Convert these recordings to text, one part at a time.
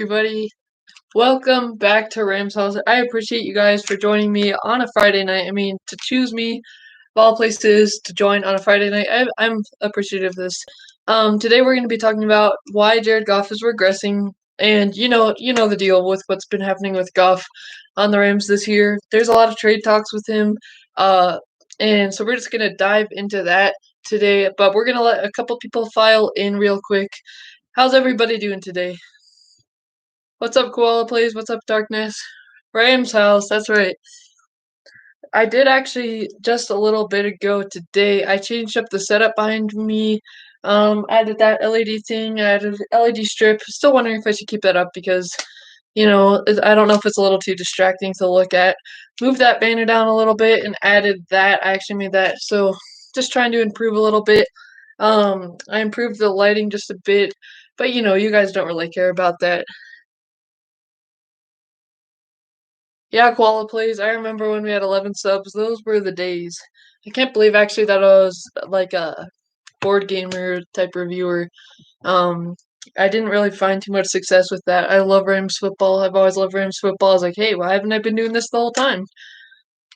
Everybody. Welcome back to Rams House. I appreciate you guys for joining me on a Friday night. I mean, to choose me of all places to join on a Friday night, I'm appreciative of this. Today we're going to be talking about why Jared Goff is regressing, and you know the deal with what's been happening with Goff on the Rams this year. There's a lot of trade talks with him, and so we're just going to dive into that today. But we're going to let a couple people file in real quick. How's everybody doing today? What's up, Koala Plays? What's up, Darkness? Rams house, that's right. I did actually just a little bit ago today. I changed up the setup behind me. Added that LED thing, added LED strip. Still wondering if I should keep that up because, I don't know if it's a little too distracting to look at. Moved that banner down a little bit and added that. I actually made that. So just trying to improve a little bit. I improved the lighting just a bit, but you guys don't really care about that. Yeah, Koala Plays. I remember when we had 11 subs. Those were the days. I can't believe actually that I was like a board gamer type reviewer. Um, I didn't really find too much success with that. I love Rams football. I've always loved Rams football. I was like, hey, why haven't I been doing this the whole time?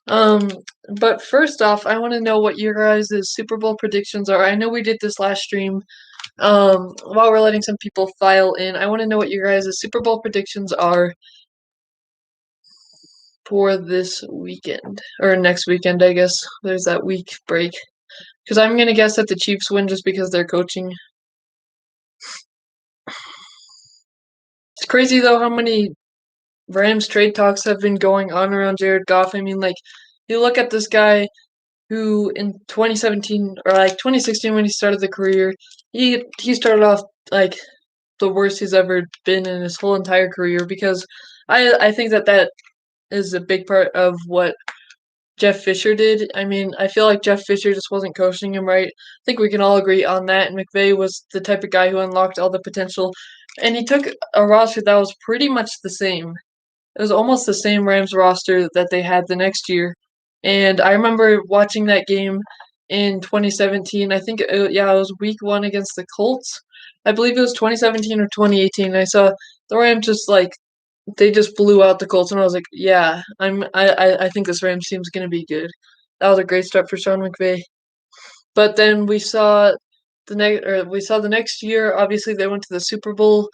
Um, but first off, I want to know what your guys' Super Bowl predictions are. I know we did this last stream. While we're letting some people file in, I want to know what your guys' Super Bowl predictions are for this weekend or next weekend, I guess. There's that week break. Because I'm gonna guess that the Chiefs win just because they're coaching. It's crazy though how many Rams trade talks have been going on around Jared Goff. I mean, like, you look at this guy who in 2017 or like 2016 when he started the career, he started off like the worst he's ever been in his whole entire career because I think that is a big part of what Jeff Fisher did. I mean, I feel like Jeff Fisher just wasn't coaching him right. I think we can all agree on that. And McVay was the type of guy who unlocked all the potential. And he took a roster that was pretty much the same. It was almost the same Rams roster that they had the next year. And I remember watching that game in 2017. I think, it was week one against the Colts. I believe it was 2017 or 2018. I saw the Rams just like they just blew out the Colts, and I was like, yeah, I think this Rams team's gonna be good. That was a great start for Sean McVay. But then we saw the next year. Obviously, they went to the Super Bowl.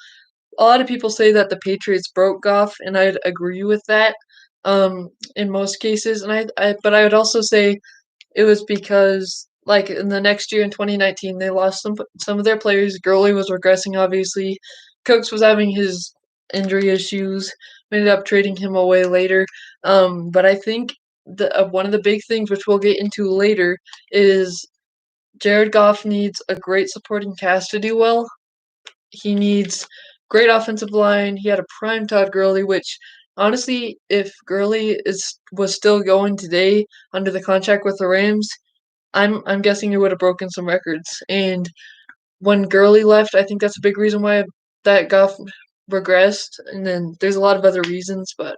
A lot of people say that the Patriots broke Goff, and I'd agree with that. In most cases, and but I would also say it was because like in the next year in 2019 they lost some of their players. Gurley was regressing, obviously. Cooks was having his injury issues. We ended up trading him away later. But I think one of the big things, which we'll get into later, is Jared Goff needs a great supporting cast to do well. He needs great offensive line. He had a prime Todd Gurley, which honestly, if Gurley was still going today under the contract with the Rams, I'm guessing he would have broken some records. And when Gurley left, I think that's a big reason why that Goff regressed. And then there's a lot of other reasons, but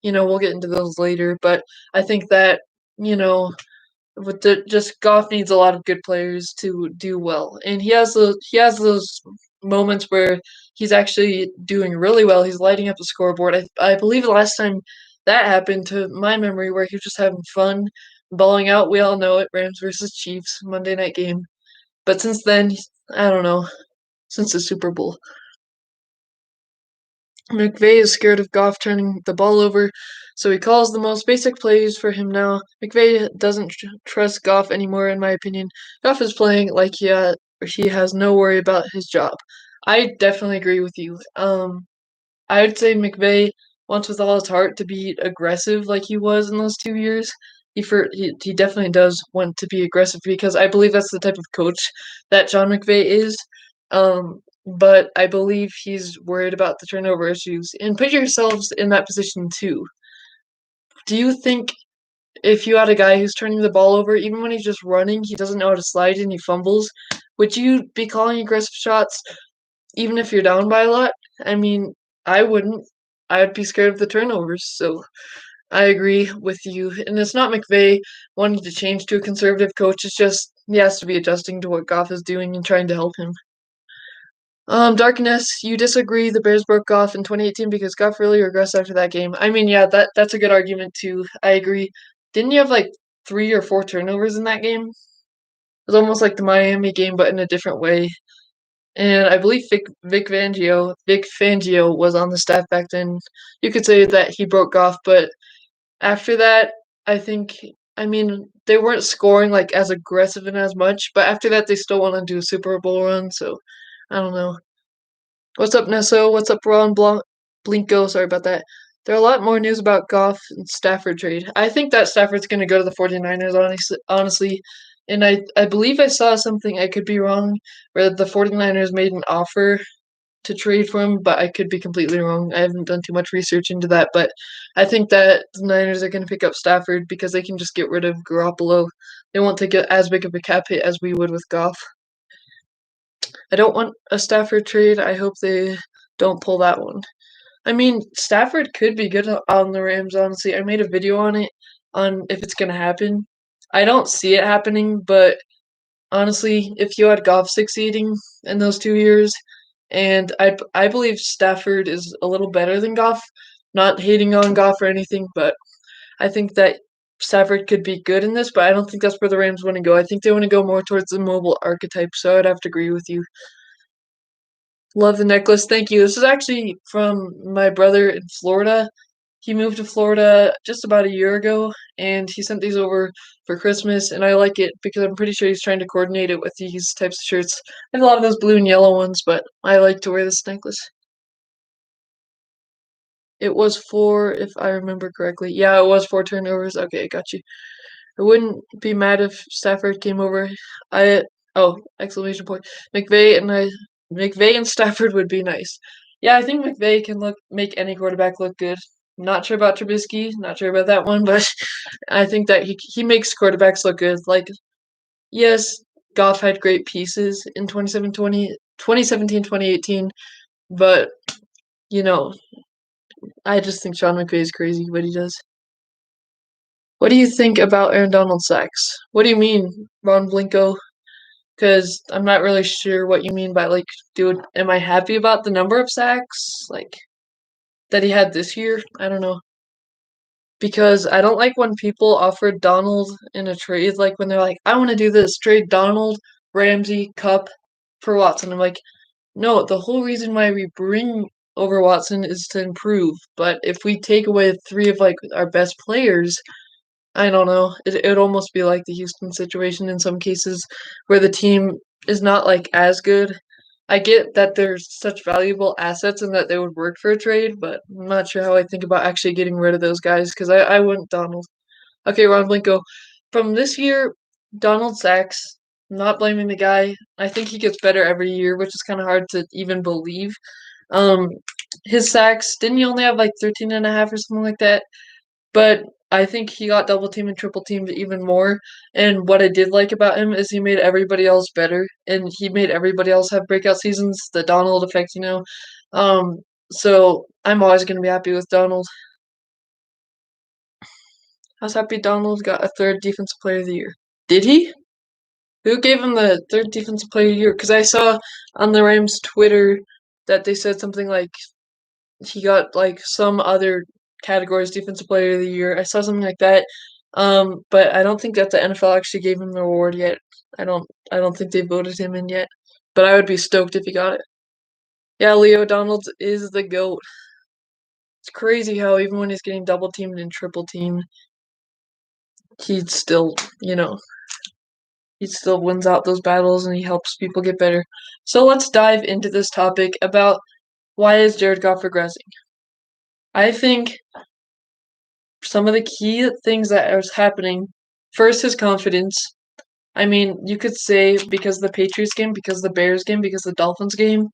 we'll get into those later. But I think that with just Goff needs a lot of good players to do well, and he has those moments where he's actually doing really well. He's lighting up the scoreboard. I believe the last time that happened, to my memory, where he was just having fun, balling out. We all know it, Rams versus Chiefs Monday night game. But since then, I don't know, since the Super Bowl. McVay is scared of Goff turning the ball over, so he calls the most basic plays for him now. McVay doesn't trust Goff anymore, in my opinion. Goff is playing like he has no worry about his job. I definitely agree with you. I would say McVay wants with all his heart to be aggressive like he was in those 2 years. He definitely does want to be aggressive because I believe that's the type of coach that John McVay is. But I believe he's worried about the turnover issues. And put yourselves in that position too. Do you think if you had a guy who's turning the ball over, even when he's just running, he doesn't know how to slide and he fumbles, would you be calling aggressive shots even if you're down by a lot? I mean, I wouldn't. I would be scared of the turnovers. So I agree with you. And it's not McVay wanting to change to a conservative coach. It's just he has to be adjusting to what Goff is doing and trying to help him. Darkness, you disagree the Bears broke Goff in 2018 because Goff really regressed after that game. I mean, yeah, that's a good argument too. I agree. Didn't you have like 3 or 4 turnovers in that game? It was almost like the Miami game, but in a different way. And I believe Vic Fangio was on the staff back then. You could say that he broke Goff, but after that, I think, I mean, they weren't scoring like as aggressive and as much, but after that, they still want to do a Super Bowl run. So I don't know. What's up, Nesso? What's up, Ron Blinko? Sorry about that. There are a lot more news about Goff and Stafford trade. I think that Stafford's going to go to the 49ers, honestly. And I believe I saw something, I could be wrong, where the 49ers made an offer to trade for him, but I could be completely wrong. I haven't done too much research into that, but I think that the Niners are going to pick up Stafford because they can just get rid of Garoppolo. They won't take as big of a cap hit as we would with Goff. I don't want a Stafford trade. I hope they don't pull that one. I mean, Stafford could be good on the Rams, honestly. I made a video on it, on if it's going to happen. I don't see it happening, but honestly, if you had Goff succeeding in those 2 years, and I believe Stafford is a little better than Goff. Not hating on Goff or anything, but I think that Stafford could be good in this, but I don't think that's where the Rams want to go. I think they want to go more towards the mobile archetype, so I'd have to agree with you. Love the necklace. Thank you. This is actually from my brother in Florida. He moved to Florida just about a year ago, and he sent these over for Christmas, and I like it because I'm pretty sure he's trying to coordinate it with these types of shirts. I have a lot of those blue and yellow ones, but I like to wear this necklace. It was 4, if I remember correctly. Yeah, it was 4 turnovers. Okay, got you. I wouldn't be mad if Stafford came over. I exclamation point. McVay and Stafford would be nice. Yeah, I think McVay can make any quarterback look good. Not sure about Trubisky, not sure about that one, but I think that he makes quarterbacks look good. Like, yes, Goff had great pieces in 2017, 2018, but you know, I just think Sean McVay is crazy what he does. What do you think about Aaron Donald's sacks? What do you mean, Ron Blinko? Because I'm not really sure what you mean by like, dude, am I happy about the number of sacks like that he had this year? I don't know. Because I don't like when people offer Donald in a trade, like when they're like, I want to do this, trade Donald, Ramsey, Cup for Watson. I'm like, no, the whole reason why we bring over Watson is to improve. But if we take away 3 of like our best players, I don't know. It'd almost be like the Houston situation in some cases where the team is not like as good. I get that there's such valuable assets and that they would work for a trade, but I'm not sure how I think about actually getting rid of those guys because I wouldn't Donald. Okay, Ron Blinko. From this year, Donald sacks. I'm not blaming the guy. I think he gets better every year, which is kind of hard to even believe. Um, his sacks, didn't he only have like 13 and a half or something like that? But I think he got double teamed and triple teamed even more. And what I did like about him is he made everybody else better, and he made everybody else have breakout seasons. The Donald effect. Um, so I'm always going to be happy with Donald. I was happy Donald got a 3rd Defensive Player of the Year. Did he? Who gave him the 3rd Defensive Player of the Year? Because I saw on the Rams Twitter that they said something like he got like some other categories Defensive Player of the Year. I saw something like that. But I don't think that the NFL actually gave him the award yet. I don't think they voted him in yet. But I would be stoked if he got it. Yeah, Leo Donald is the GOAT. It's crazy how even when he's getting double teamed and triple teamed, he'd still, he still wins out those battles and he helps people get better. So let's dive into this topic about why is Jared Goff regressing? I think some of the key things that are happening, first, his confidence. I mean, you could say because the Patriots game, because the Bears game, because the Dolphins game,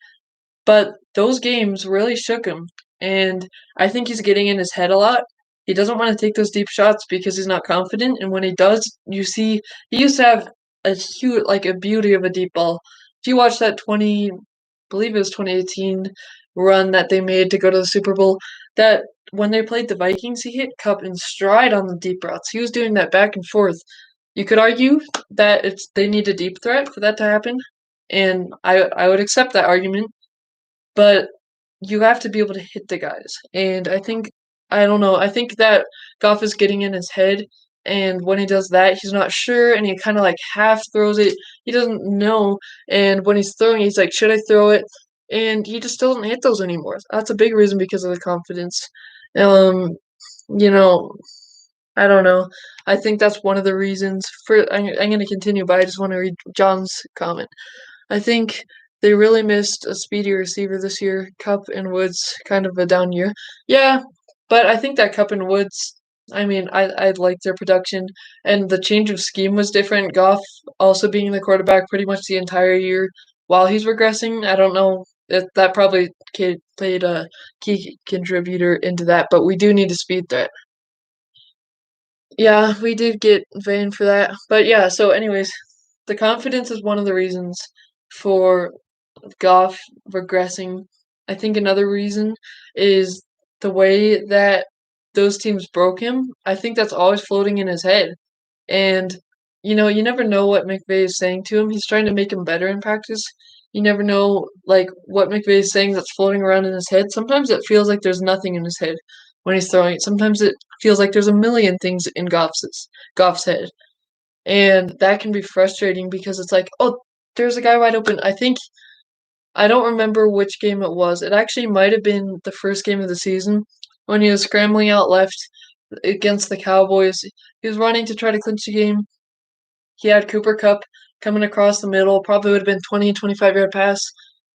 but those games really shook him. And I think he's getting in his head a lot. He doesn't want to take those deep shots because he's not confident. And when he does, you see he used to have a huge, like a beauty of a deep ball. If you watch that I believe it was 2018 run that they made to go to the Super Bowl, that when they played the Vikings, he hit Cup in stride on the deep routes. He was doing that back and forth. You could argue that they need a deep threat for that to happen, and I would accept that argument. but you have to be able to hit the guys. And I don't know, I think that Goff is getting in his head, and when he does that, he's not sure, and he kind of like half throws it. He doesn't know, and when he's throwing, he's like, should I throw it? And he just doesn't hit those anymore. That's a big reason because of the confidence. Um, you know, I don't know. I think that's one of the reasons for. I'm going to continue, but I just want to read John's comment. I think they really missed a speedy receiver this year. Cup and Woods kind of a down year. Yeah, but I think that Cup and Woods. I mean, I like their production, and the change of scheme was different. Goff also being the quarterback pretty much the entire year while he's regressing. I don't know if that probably played a key contributor into that, but we do need a speed threat. Yeah, we did get Vane for that. But yeah, so anyways, the confidence is one of the reasons for Goff regressing. I think another reason is the way that those teams broke him. I think that's always floating in his head. And you never know what McVay is saying to him. He's trying to make him better in practice. You never know like what McVay is saying that's floating around in his head. Sometimes it feels like there's nothing in his head when he's throwing it. Sometimes it feels like there's a million things in Goff's head. And that can be frustrating because it's like, oh, there's a guy wide open. I don't remember which game it was. It actually might have been the first game of the season when he was scrambling out left against the Cowboys. He was running to try to clinch the game. He had Cooper Kupp coming across the middle, probably would have been 20, 25-yard pass,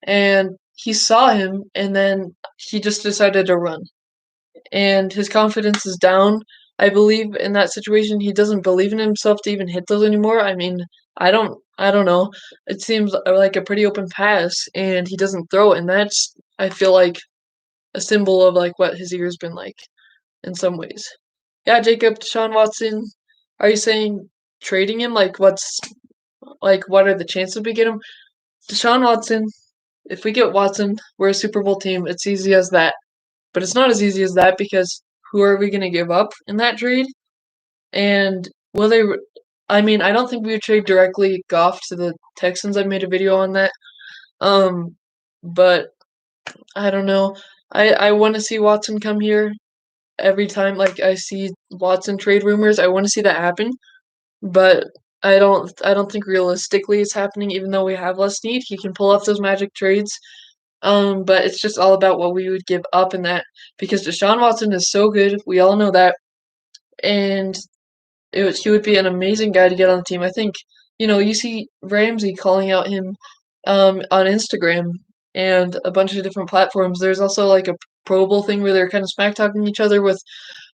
and he saw him, and then he just decided to run. And his confidence is down. I believe in that situation, he doesn't believe in himself to even hit those anymore. I mean, I don't know. It seems like a pretty open pass, and he doesn't throw it, and that's, I feel like, a symbol of like what his year's been like in some ways. Yeah, Jacob, Deshaun Watson. Are you saying trading him? What are the chances we get him? Deshaun Watson. If we get Watson, we're a Super Bowl team. It's easy as that. But it's not as easy as that because who are we going to give up in that trade? And will they? I mean, I don't think we would trade directly Goff to the Texans. I made a video on that. Um, but I don't know. I want to see Watson come here every time. Like I see Watson trade rumors, I want to see that happen. But I don't think realistically it's happening. Even though we have less need, he can pull off those magic trades. But it's just all about what we would give up in that because Deshaun Watson is so good. We all know that, and he would be an amazing guy to get on the team. I think you see Ramsey calling out him on Instagram and a bunch of different platforms. There's also like a Pro Bowl thing where they're kind of smack talking each other with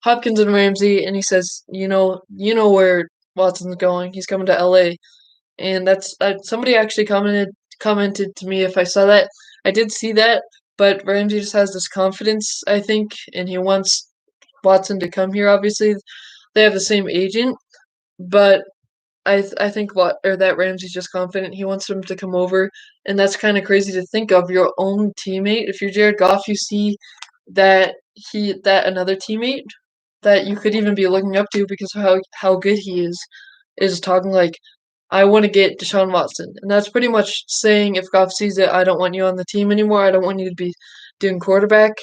Hopkins and Ramsey, and he says, you know where Watson's going. He's coming to LA, and that's somebody actually commented to me if I saw that. I did see that, but Ramsey just has this confidence, I think, and he wants Watson to come here. Obviously, they have the same agent, but I think that Ramsey's just confident. He wants him to come over, and that's kind of crazy to think of your own teammate. If you're Jared Goff, you see that another teammate that you could even be looking up to because of how good he is talking like, I want to get Deshaun Watson, and that's pretty much saying if Goff sees it, I don't want you on the team anymore. I don't want you to be doing quarterback.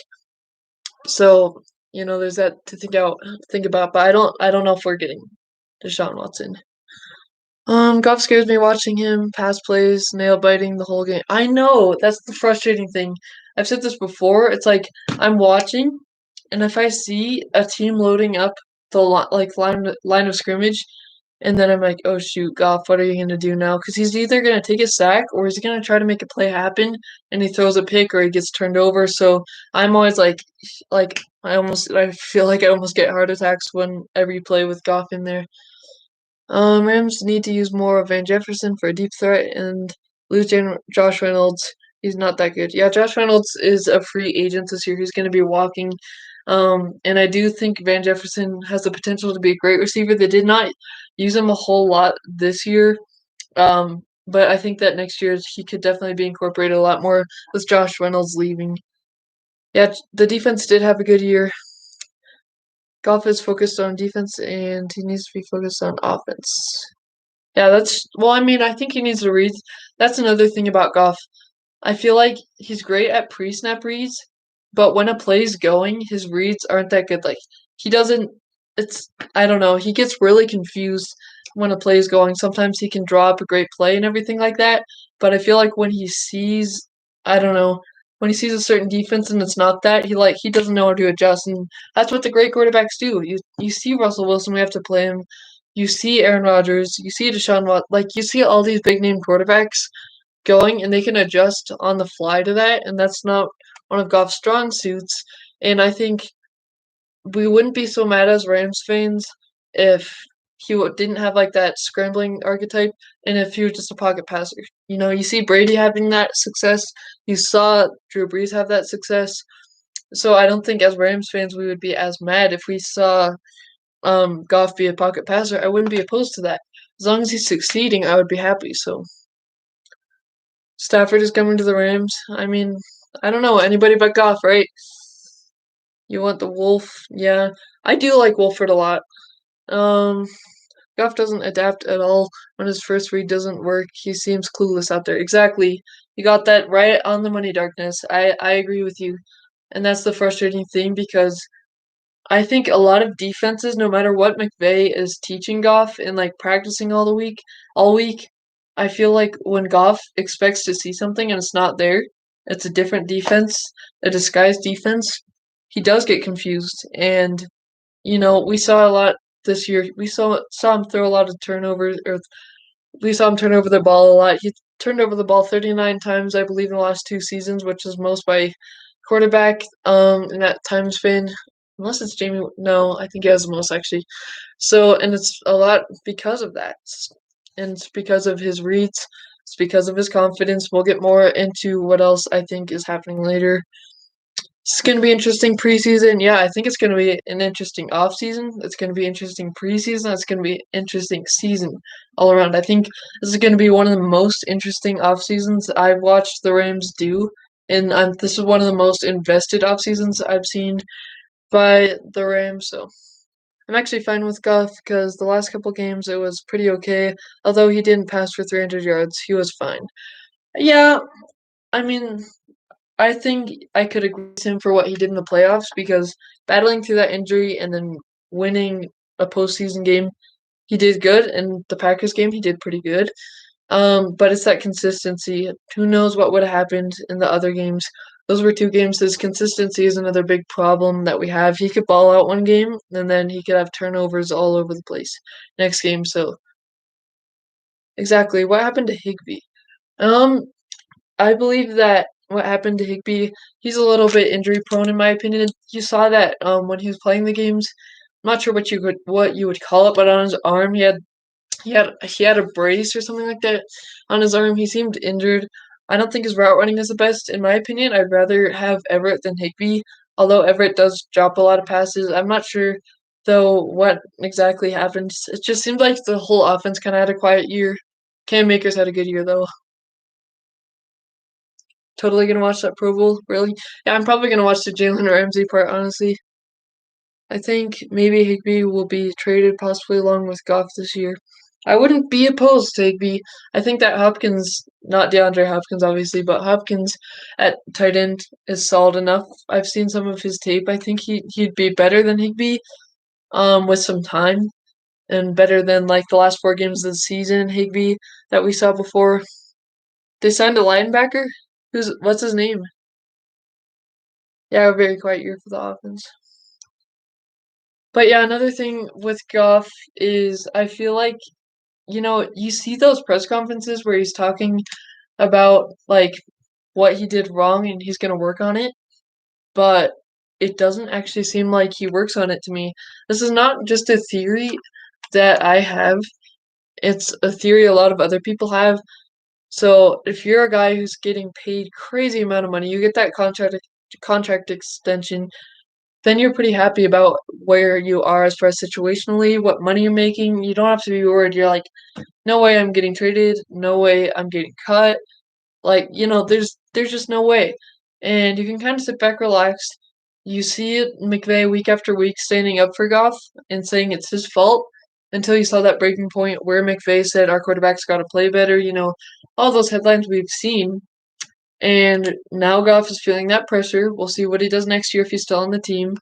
So there's that to think about. But I don't know if we're getting Deshaun Watson. Goff scares me watching him pass plays, nail biting the whole game. I know that's the frustrating thing. I've said this before. It's like I'm watching, and if I see a team loading up the line of scrimmage, and then I'm like, oh shoot, Goff, what are you gonna do now? Because he's either gonna take a sack or he's gonna try to make a play happen, and he throws a pick or he gets turned over. So I'm always like I feel like I almost get heart attacks when every play with Goff in there. Rams need to use more of Van Jefferson for a deep threat and lose Josh Reynolds. He's not that good. Yeah, Josh Reynolds is a free agent this year. He's going to be walking. And I do think Van Jefferson has the potential to be a great receiver. They did not use him a whole lot this year. But I think that next year he could definitely be incorporated a lot more with Josh Reynolds leaving. Yeah, the defense did have a good year. Goff is focused on defense and he needs to be focused on offense. Yeah, I mean, I think he needs to read. That's another thing about Goff. I feel like he's great at pre-snap reads, but when a play's going, his reads aren't that good. Like he doesn't it's I don't know, he gets really confused when a play is going. Sometimes he can draw up a great play and everything like that, but I feel like when he sees I don't know, when he sees a certain defense and it's not that, he doesn't know how to adjust, and that's what the great quarterbacks do. You see Russell Wilson, we have to play him. You see Aaron Rodgers, you see Deshaun Watson, like you see all these big name quarterbacks going and they can adjust on the fly to that, and that's not one of Goff's strong suits. And I think we wouldn't be so mad as Rams fans if didn't have like that scrambling archetype and if he was just a pocket passer. You know, you see Brady having that success, you saw Drew Brees have that success. So I don't think as Rams fans we would be as mad if we saw Goff be a pocket passer. I wouldn't be opposed to that. As long as he's succeeding, I would be happy. So Stafford is coming to the Rams. I mean, I don't know anybody but Goff, right? You want the Wolf? Yeah, I do like Wolford a lot. Um, Goff doesn't adapt at all when his first read doesn't work. He seems clueless out there. Exactly. You got that right on the money, Darkness. I agree with you, and that's the frustrating thing because I think a lot of defenses, no matter what McVay is teaching Goff and like practicing all week, I feel like when Goff expects to see something and it's not there, it's a different defense, a disguised defense. He does get confused, and we saw a lot this year. We saw him throw a lot of turnovers, or we saw him turn over the ball a lot. He turned over the ball 39 times, I believe, in the last 2 seasons, which is most by quarterback in that time span. Unless it's Jamie. No, I think he has the most actually. So, and it's a lot because of that. And it's because of his reads. It's because of his confidence. We'll get more into what else I think is happening later. It's going to be interesting preseason. Yeah, I think it's going to be an interesting offseason. It's going to be interesting preseason. It's going to be interesting season all around. I think this is going to be one of the most interesting off seasons I've watched the Rams do. And this is one of the most invested off seasons I've seen by the Rams. So I'm actually fine with Goff because the last couple games it was pretty okay. Although he didn't pass for 300 yards, he was fine. Yeah, I mean, I think I could agree with him for what he did in the playoffs because battling through that injury and then winning a postseason game, he did good. And the Packers game, he did pretty good. But it's that consistency. Who knows what would have happened in the other games? Those were 2 games. His consistency is another big problem that we have. He could ball out one game, and then he could have turnovers all over the place next game. So exactly, what happened to Higbee? Um, I believe that what happened to Higbee, he's a little bit injury prone in my opinion. You saw that when he was playing the games. I'm not sure what you would call it, but on his arm he had a brace or something like that on his arm. He seemed injured. I don't think his route running is the best in my opinion. I'd rather have Everett than Higbee, although Everett does drop a lot of passes. I'm not sure though what exactly happened. It just seemed like the whole offense kind of had a quiet year. Cam Akers had a good year though. Totally gonna watch that Pro Bowl, really? Yeah, I'm probably gonna watch the Jalen Ramsey part, honestly. I think maybe Higbee will be traded possibly along with Goff this year. I wouldn't be opposed to Higbee. I think that Hopkins, not DeAndre Hopkins obviously, but Hopkins at tight end is solid enough. I've seen some of his tape. I think he'd be better than Higbee, with some time and better than like the last 4 games of the season, Higbee that we saw before. They signed a linebacker? What's his name? Yeah, a very quiet year for the offense. But yeah, another thing with Goff is I feel like, you see those press conferences where he's talking about like what he did wrong and he's gonna work on it, but it doesn't actually seem like he works on it to me. This is not just a theory that I have, it's a theory a lot of other people have. So if you're a guy who's getting paid crazy amount of money, you get that contract extension, then you're pretty happy about where you are as far as situationally, what money you're making. You don't have to be worried. You're like, no way I'm getting traded, no way I'm getting cut. Like, there's just no way. And you can kind of sit back, relax. You see it, McVay week after week standing up for Goff and saying it's his fault until you saw that breaking point where McVay said our quarterback's got to play better. All those headlines we've seen. And now Goff is feeling that pressure. We'll see what he does next year if he's still on the team.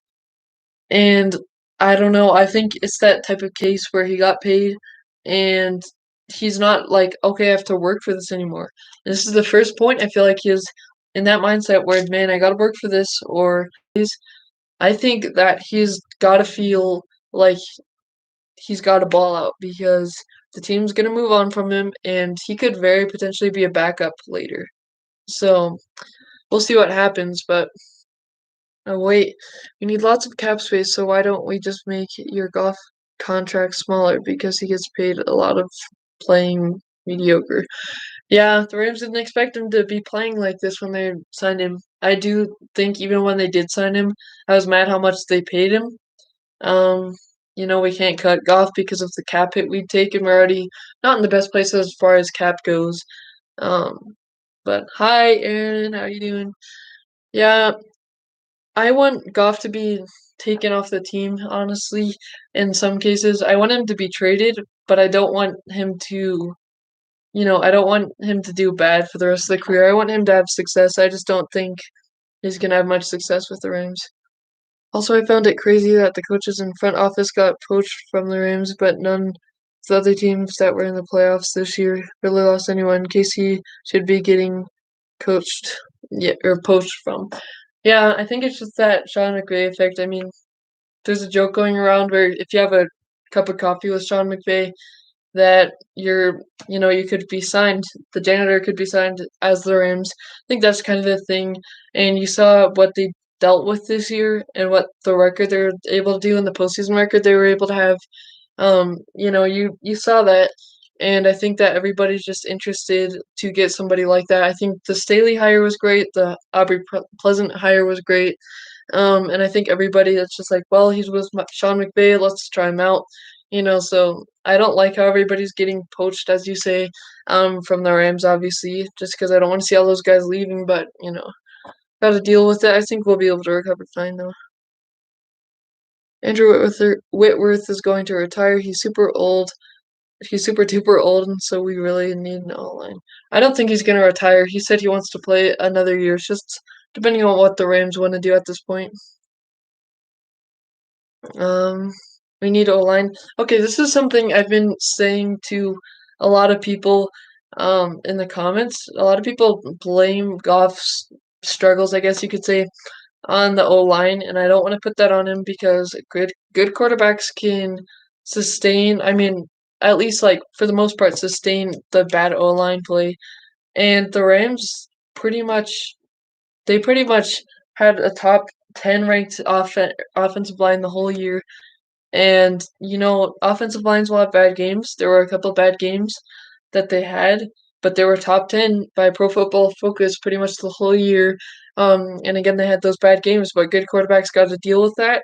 And I don't know. I think it's that type of case where he got paid and he's not like, okay, I have to work for this anymore. And this is the first point I feel like he is in that mindset where, man, I got to work for this. Or I think that he's got to feel like he's got to ball out because the team's going to move on from him and he could very potentially be a backup later. So we'll see what happens. But oh, wait, we need lots of cap space, so why don't we just make your Goff contract smaller because he gets paid a lot of playing mediocre. Yeah, the Rams didn't expect him to be playing like this when they signed him. I do think even when they did sign him, I was mad how much they paid him. Um, we can't cut Goff because of the cap hit we'd taken. We're already not in the best place as far as cap goes. Um, but hi, Aaron, how you doing? Yeah, I want Goff to be taken off the team, honestly, in some cases. I want him to be traded, but I don't want him to, I don't want him to do bad for the rest of the career. I want him to have success. I just don't think he's going to have much success with the Rams. Also, I found it crazy that the coaches in front office got poached from the Rams, but none of the other teams that were in the playoffs this year really lost anyone. KC should be getting coached, yeah, or poached from. Yeah, I think it's just that Sean McVay effect. I mean, there's a joke going around where if you have a cup of coffee with Sean McVay, that you could be signed, the janitor could be signed as the Rams. I think that's kind of the thing. And you saw what they dealt with this year and what the record they're able to do in the postseason record they were able to have. You saw that. And I think that everybody's just interested to get somebody like that. I think the Staley hire was great. The Aubrey Pleasant hire was great. And I think everybody that's just like, well, he's with Sean McVay, let's try him out. So I don't like how everybody's getting poached, as you say, from the Rams, obviously, just because I don't want to see all those guys leaving, but, got to deal with it. I think we'll be able to recover fine, though. Andrew Whitworth is going to retire. He's super old. He's super duper old, and so we really need an O-line. I don't think he's going to retire. He said he wants to play another year. It's just depending on what the Rams want to do at this point. Um, we need O-line. Okay, this is something I've been saying to a lot of people in the comments. A lot of people blame Goff's struggles, I guess you could say, on the O-line, and I don't want to put that on him because good quarterbacks can sustain, I mean, at least like for the most part, sustain the bad O-line play. And the Rams pretty much had a top 10 ranked offensive line the whole year. And, offensive lines will have bad games. There were a couple bad games that they had, but they were top 10 by Pro Football Focus pretty much the whole year. And again, they had those bad games, but good quarterbacks got to deal with that.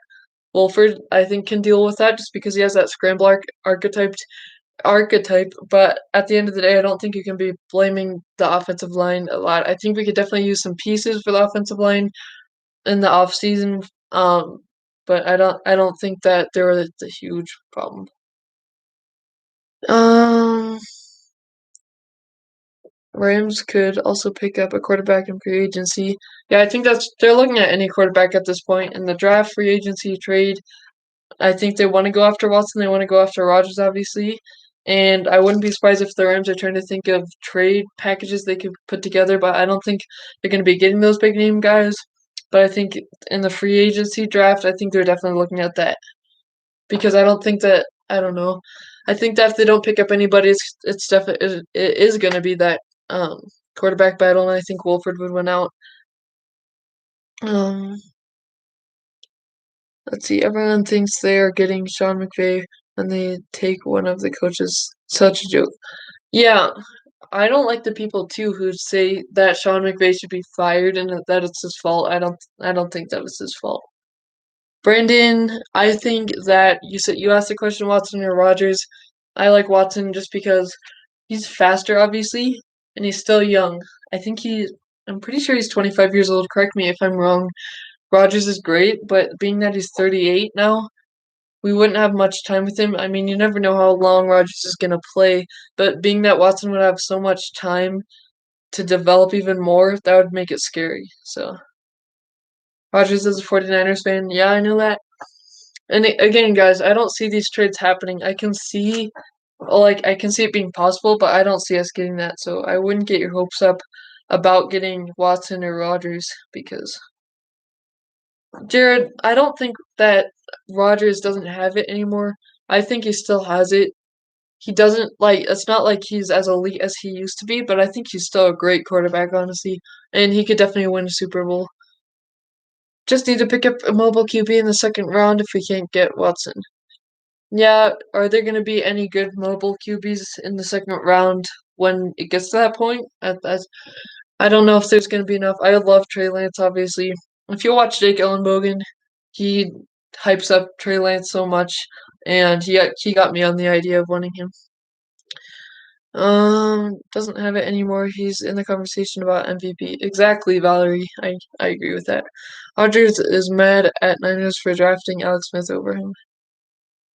Wolford, I think, can deal with that just because he has that scrambler archetype. But at the end of the day, I don't think you can be blaming the offensive line a lot. I think we could definitely use some pieces for the offensive line in the offseason. But I don't think that there was a huge problem. Um, Rams could also pick up a quarterback in free agency. Yeah, I think they're looking at any quarterback at this point in the draft, free agency, trade. I think they want to go after Watson. They want to go after Rodgers, obviously. And I wouldn't be surprised if the Rams are trying to think of trade packages they could put together, but I don't think they're going to be getting those big name guys. But I think in the free agency draft, I think they're definitely looking at that because I don't know. I think that if they don't pick up anybody, it's definitely it is going to be that um, quarterback battle, and I think Wolford would win out. Um, let's see. Everyone thinks they are getting Sean McVay when they take one of the coaches. Such a joke. Yeah, I don't like the people too who say that Sean McVay should be fired and that it's his fault. I don't think that was his fault. Brandon, I think that you asked the question Watson or Rodgers. I like Watson just because he's faster, obviously, and he's still young. I'm pretty sure he's 25 years old. Correct me if I'm wrong. Rodgers is great, but being that he's 38 now, we wouldn't have much time with him. I mean, you never know how long Rodgers is gonna play, but being that Watson would have so much time to develop even more, that would make it scary. So Rodgers is a 49ers fan. Yeah, I know that. And again, guys, I don't see these trades happening. I can see it being possible, but I don't see us getting that. So I wouldn't get your hopes up about getting Watson or Rodgers because Jared, I don't think that Rodgers doesn't have it anymore. I think he still has it. He doesn't it's not like he's as elite as he used to be, but I think he's still a great quarterback, honestly. And he could definitely win a Super Bowl. Just need to pick up a mobile QB in the second round if we can't get Watson. Yeah, are there going to be any good mobile QBs in the second round when it gets to that point? I don't know if there's going to be enough. I love Trey Lance, obviously. If you watch Jake Ellenbogen, he hypes up Trey Lance so much, and he got me on the idea of wanting him. Doesn't have it anymore. He's in the conversation about MVP. Exactly, Valerie. I agree with that. Rodgers is mad at Niners for drafting Alex Smith over him.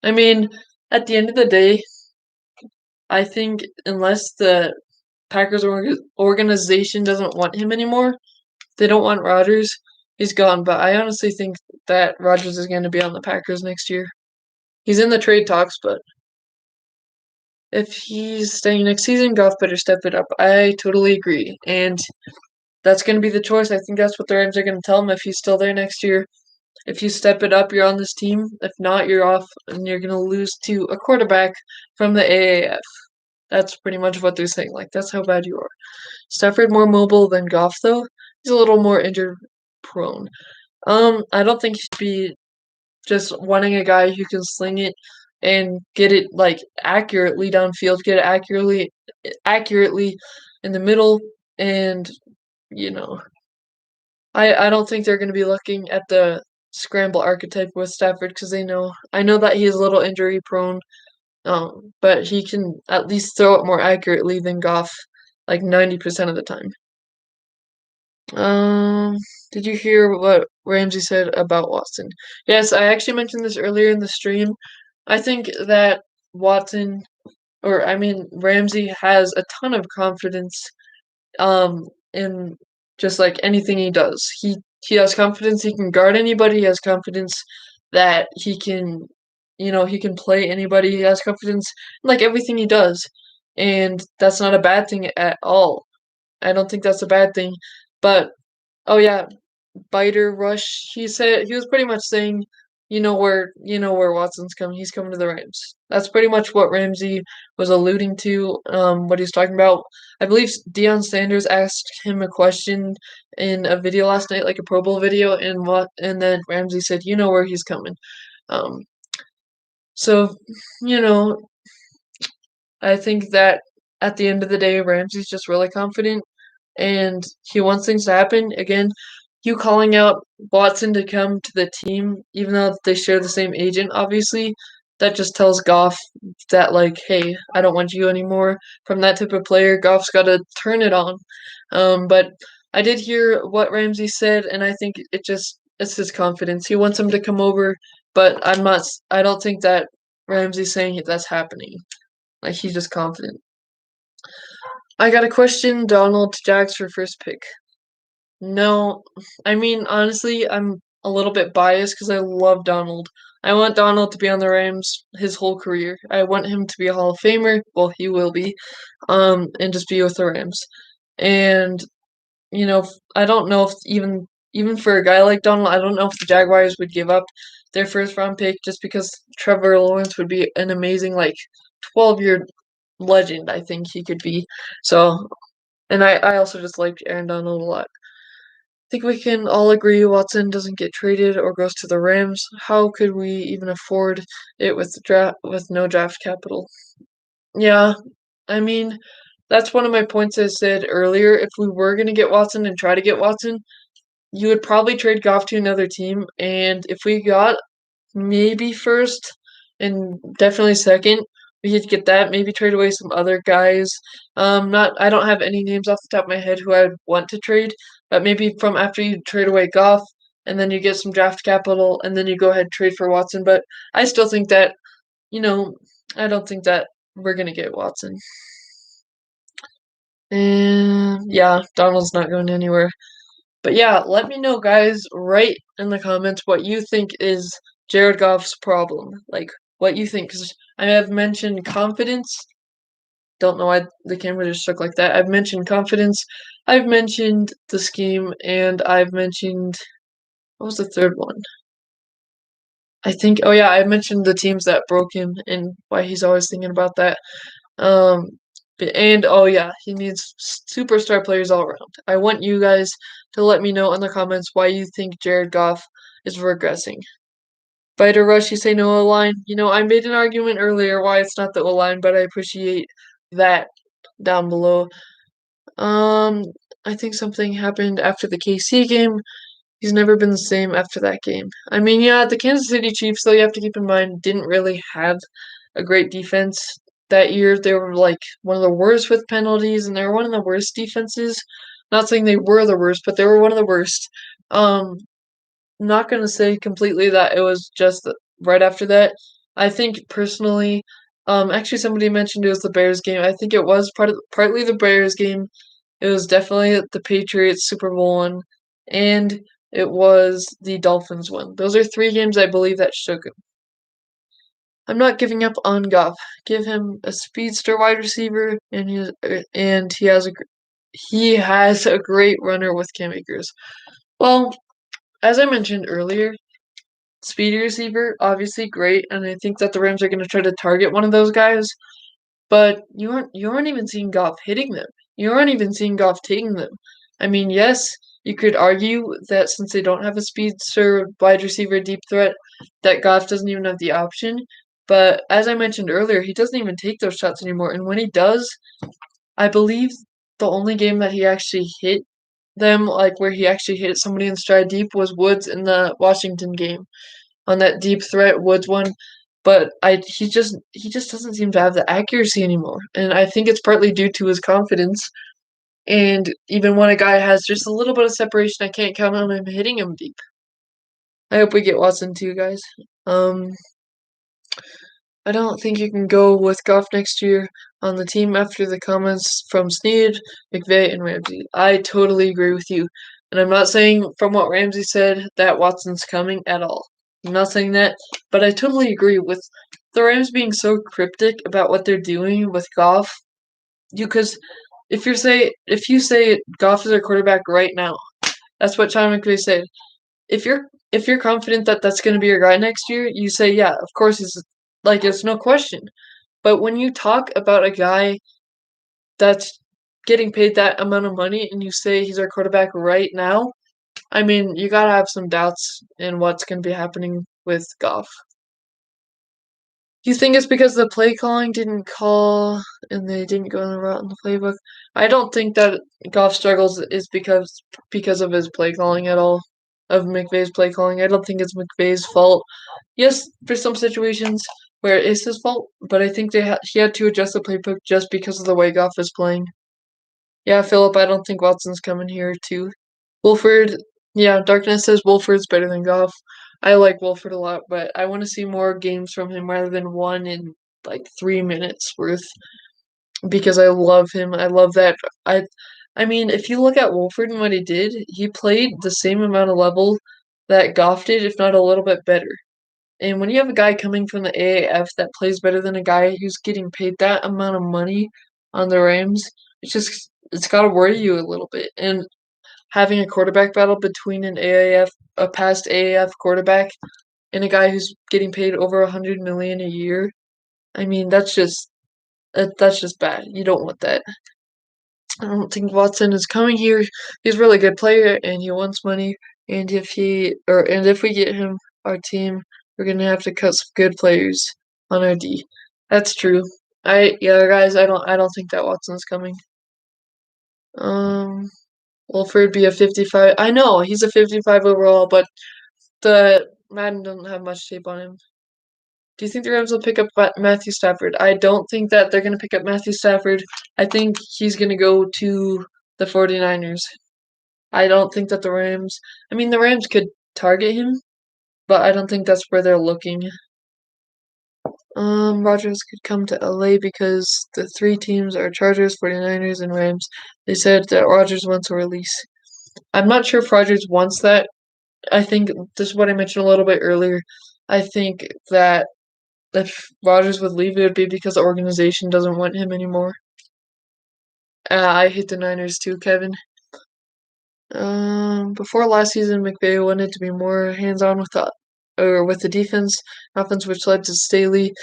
I mean, at the end of the day, I think unless the Packers organization doesn't want him anymore, they don't want Rodgers, he's gone. But I honestly think that Rodgers is going to be on the Packers next year. He's in the trade talks, but if he's staying next season, Goff better step it up. I totally agree. And that's going to be the choice. I think that's what the Rams are going to tell him if he's still there next year. If you step it up, you're on this team. If not, you're off, and you're going to lose to a quarterback from the AAF. That's pretty much what they're saying. Like, that's how bad you are. Stafford more mobile than Goff, though. He's a little more injury prone. I don't think he should be just wanting a guy who can sling it and get it accurately downfield, get it accurately in the middle, and you know, I don't think they're going to be looking at the scramble archetype with Stafford because I know that he is a little injury prone, but he can at least throw it more accurately than Goff, like 90% of the time. Um, did you hear what Ramsey said about Watson? Yes, I actually mentioned this earlier in the stream. I think that Watson, Ramsey has a ton of confidence in just like anything he does. He has confidence he can guard anybody, he has confidence that he can play anybody. He has confidence in like everything he does. And that's not a bad thing at all. I don't think that's a bad thing. But oh yeah, Biter Rush. He said he was pretty much saying, you know where Watson's coming. He's coming to the Rams. That's pretty much what Ramsey was alluding to. What he's talking about. I believe Deion Sanders asked him a question in a video last night, like a Pro Bowl video, and then Ramsey said, "You know where he's coming." Um, so you know, I think that at the end of the day, Ramsey's just really confident and he wants things to happen. Again, you calling out Watson to come to the team, even though they share the same agent, obviously, that just tells Goff that, like, hey, I don't want you anymore. From that type of player, Goff's got to turn it on. But I did hear what Ramsey said, and I think it's his confidence. He wants him to come over, but I don't think that Ramsey's saying that's happening. Like, he's just confident. I got a question, Donald Jags for first pick. No, honestly, I'm a little bit biased because I love Donald. I want Donald to be on the Rams his whole career. I want him to be a Hall of Famer. Well, he will be. And just be with the Rams. And I don't know if even for a guy like Donald, I don't know if the Jaguars would give up their first round pick just because Trevor Lawrence would be an amazing 12-year legend. I think he could be. So, and I also just like Aaron Donald a lot. Think we can all agree Watson doesn't get traded or goes to the Rams. How could we even afford it with no draft capital? Yeah, I mean, that's one of my points I said earlier. If we were going to get Watson and try to get Watson, you would probably trade Goff to another team. And if we got maybe first and definitely second, we could get that. Maybe trade away some other guys. I don't have any names off the top of my head who I'd want to trade, but maybe from after you trade away Goff and then you get some draft capital and then you go ahead and trade for Watson. But I still think that, I don't think that we're gonna get Watson. And yeah, Donald's not going anywhere. But yeah, let me know, guys, right in the comments what you think is Jared Goff's problem. Like, what you think. Because I have mentioned confidence. Don't know why the camera just shook like that. I've mentioned confidence. I've mentioned the scheme. And I've mentioned. What was the third one? I think. Oh, yeah, I mentioned the teams that broke him and why he's always thinking about that. Um, and oh yeah, he needs superstar players all around. I want you guys to let me know in the comments why you think Jared Goff is regressing. Bite or rush, you say no O-line. You know, I made an argument earlier why it's not the O-line, but I appreciate that down below. Um, I think something happened after the KC game. He's never been the same after that game. I mean, yeah, the Kansas City Chiefs, though, you have to keep in mind, didn't really have a great defense that year. They were like one of the worst with penalties, and they were one of the worst defenses. Not saying they were the worst, but they were one of the worst. Um, not gonna say completely that it was just right after that. I think personally, actually somebody mentioned it was the Bears game. I think it was partly the Bears game. It was definitely the Patriots Super Bowl one, and it was the Dolphins one. Those are three games I believe that shook him. I'm not giving up on Goff. Give him a speedster wide receiver, and he has a great runner with Cam Akers. Well, as I mentioned earlier, speedy receiver, obviously great, and I think that the Rams are going to try to target one of those guys. But you aren't even seeing Goff hitting them. You aren't even seeing Goff taking them. I mean, yes, you could argue that since they don't have a speedster wide receiver deep threat, that Goff doesn't even have the option. But as I mentioned earlier, he doesn't even take those shots anymore. And when he does, I believe the only game that he actually hit them, like where he actually hit somebody in stride deep, was Woods in the Washington game on that deep threat Woods one. But he just doesn't seem to have the accuracy anymore. And I think it's partly due to his confidence. And even when a guy has just a little bit of separation, I can't count on him hitting him deep. I hope we get Watson too, guys. Um I don't think you can go with Goff next year on the team after the comments from Snead, McVay, and Ramsey. I totally agree with you. And I'm not saying from what Ramsey said that Watson's coming at all. I'm not saying that, but I totally agree with the Rams being so cryptic about what they're doing with Goff. Because if you say Goff is our quarterback right now, that's what Sean McVay said. If you're confident that that's going to be your guy next year, you say yeah, of course he's like it's no question. But when you talk about a guy that's getting paid that amount of money and you say he's our quarterback right now, I mean, you gotta have some doubts in what's going to be happening with Goff. Do you think it's because the play calling didn't call and they didn't go in the route in the playbook? I don't think that Goff struggles is because of his play calling at all, of McVay's play calling. I don't think it's McVay's fault. Yes, for some situations where it is his fault, but I think he had to adjust the playbook just because of the way Goff is playing. Yeah, Philip, I don't think Watson's coming here too. Wolford, yeah, Darkness says Wolford's better than Goff. I like Wolford a lot, but I want to see more games from him rather than one in like 3 minutes worth because I love him. I love that. I mean, if you look at Wolford and what he did, he played the same amount of level that Goff did, if not a little bit better. And when you have a guy coming from the AAF that plays better than a guy who's getting paid that amount of money on the Rams, it's got to worry you a little bit. And having a quarterback battle between a past AAF quarterback, and a guy who's getting paid over 100 million a year. I mean, that's just bad. You don't want that. I don't think Watson is coming here. He's a really good player, and he wants money. And if we get him, our team, we're gonna have to cut some good players on our D. That's true. Yeah, guys, I don't think that Watson's coming. Um, Wolford be a 55. I know he's a 55 overall, but the Madden doesn't have much tape on him. Do you think the Rams will pick up Matthew Stafford? I don't think that they're going to pick up Matthew Stafford. I think he's going to go to the 49ers. I don't think that the Rams could target him, but I don't think that's where they're looking. Rodgers could come to LA because the three teams are Chargers, 49ers, and Rams. They said that Rodgers wants a release. I'm not sure if Rodgers wants that. I think this is what I mentioned a little bit earlier. I think that if Rodgers would leave, it would be because the organization doesn't want him anymore. I hate the Niners too, Kevin. Before last season, McVay wanted to be more hands-on with the defense, offense, which led to Staley.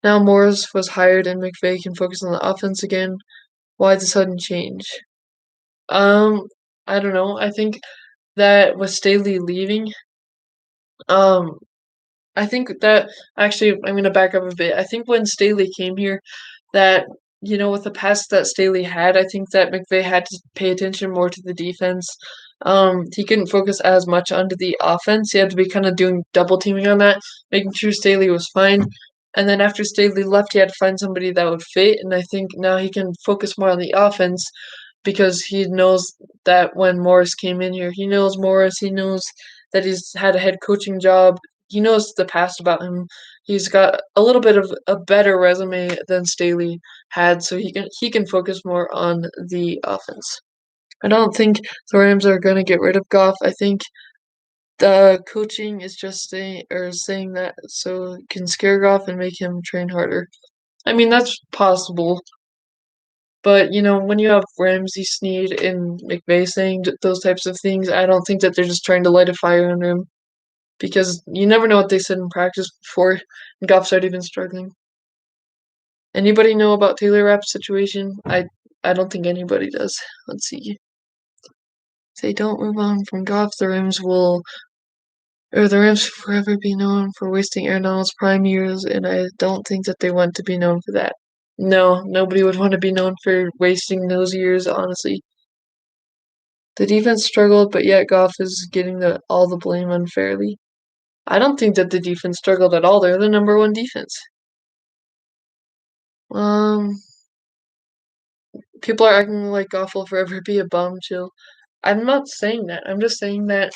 Now Morris was hired, and McVay can focus on the offense again. Why the sudden change? Um, I don't know. I think that with Staley leaving, um, I think that actually I'm gonna back up a bit. I think when Staley came here, that with the past that Staley had, I think that McVay had to pay attention more to the defense. He couldn't focus as much onto the offense. He had to be kind of doing double teaming on that, making sure Staley was fine. And then after Staley left, he had to find somebody that would fit. And I think now he can focus more on the offense because he knows that when Morris came in here, he knows Morris. He knows that he's had a head coaching job. He knows the past about him. He's got a little bit of a better resume than Staley had, so he can focus more on the offense. I don't think the Rams are going to get rid of Goff. I think the coaching is just saying that so it can scare Goff and make him train harder. I mean, that's possible. But, when you have Ramsey, Snead, and McVay saying those types of things, I don't think that they're just trying to light a fire under him because you never know what they said in practice before and Goff's already been struggling. Anybody know about Taylor Rapp's situation? I don't think anybody does. Let's see. If they don't move on from Goff, the Rams will forever be known for wasting Aaron Donald's prime years, and I don't think that they want to be known for that. No, nobody would want to be known for wasting those years, honestly. The defense struggled, but yet Goff is getting all the blame unfairly. I don't think that the defense struggled at all. They're the number one defense. Um, People are acting like Goff will forever be a bum. Chill. I'm not saying that. I'm just saying that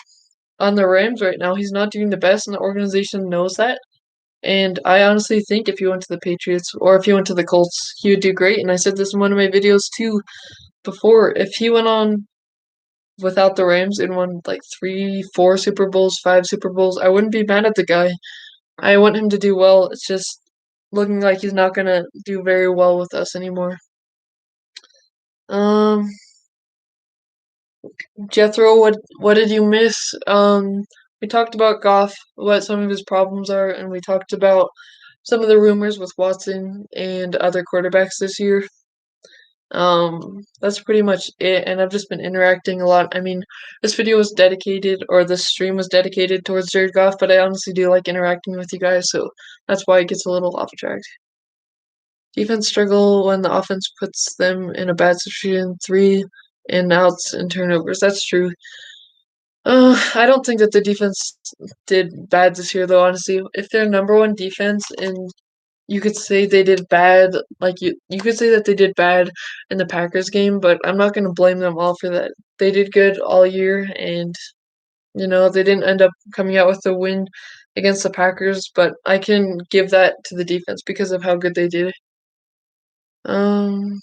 on the Rams right now, he's not doing the best, and the organization knows that. And I honestly think if he went to the Patriots or if he went to the Colts, he would do great. And I said this in one of my videos too before. If he went on without the Rams and won like 3, 4 Super Bowls, 5 Super Bowls, I wouldn't be mad at the guy. I want him to do well. It's just looking like he's not gonna do very well with us anymore. Um, Jethro, what did you miss? We talked about Goff, what some of his problems are, and we talked about some of the rumors with Watson and other quarterbacks this year. That's pretty much it, and I've just been interacting a lot. I mean, this video was dedicated, or this stream was dedicated towards Jared Goff, but I honestly do like interacting with you guys, so that's why it gets a little off track. Defense struggle when the offense puts them in a bad situation, 3 and outs and turnovers. That's true. I don't think that the defense did bad this year, though, honestly. If they're number one defense and you could say they did bad, like you could say that they did bad in the Packers game, but I'm not going to blame them all for that. They did good all year, and they didn't end up coming out with a win against the Packers, but I can give that to the defense because of how good they did. Um.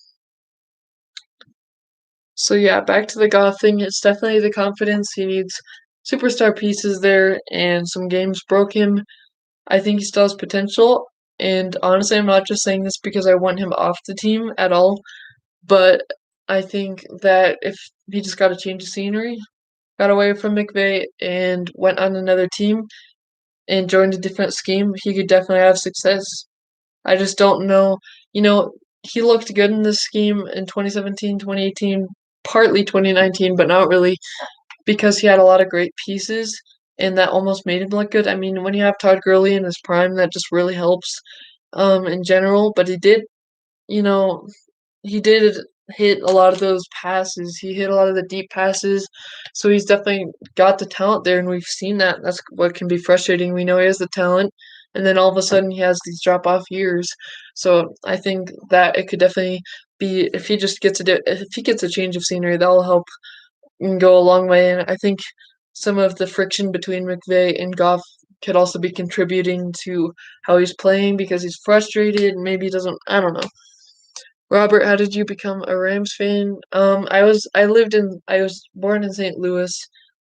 So yeah, back to the Goff thing. It's definitely the confidence. He needs superstar pieces there, and some games broke him. I think he still has potential. And honestly, I'm not just saying this because I want him off the team at all, but I think that if he just got a change of scenery, got away from McVay, and went on another team and joined a different scheme, he could definitely have success. I just don't know. He looked good in this scheme in 2017, 2018, partly 2019, but not really because he had a lot of great pieces and that almost made him look good. I mean, when you have Todd Gurley in his prime, that just really helps in general, but you know, he did hit a lot of those passes. He hit a lot of the deep passes. So he's definitely got the talent there, and we've seen that. That's what can be frustrating. We know he has the talent, and then all of a sudden he has these drop off years. So I think that it could definitely be if he gets a change of scenery, that'll help and go a long way. And I think some of the friction between McVay and Goff could also be contributing to how he's playing because he's frustrated. Maybe he doesn't. I don't know. Robert, how did you become a Rams fan? I was born in St. Louis.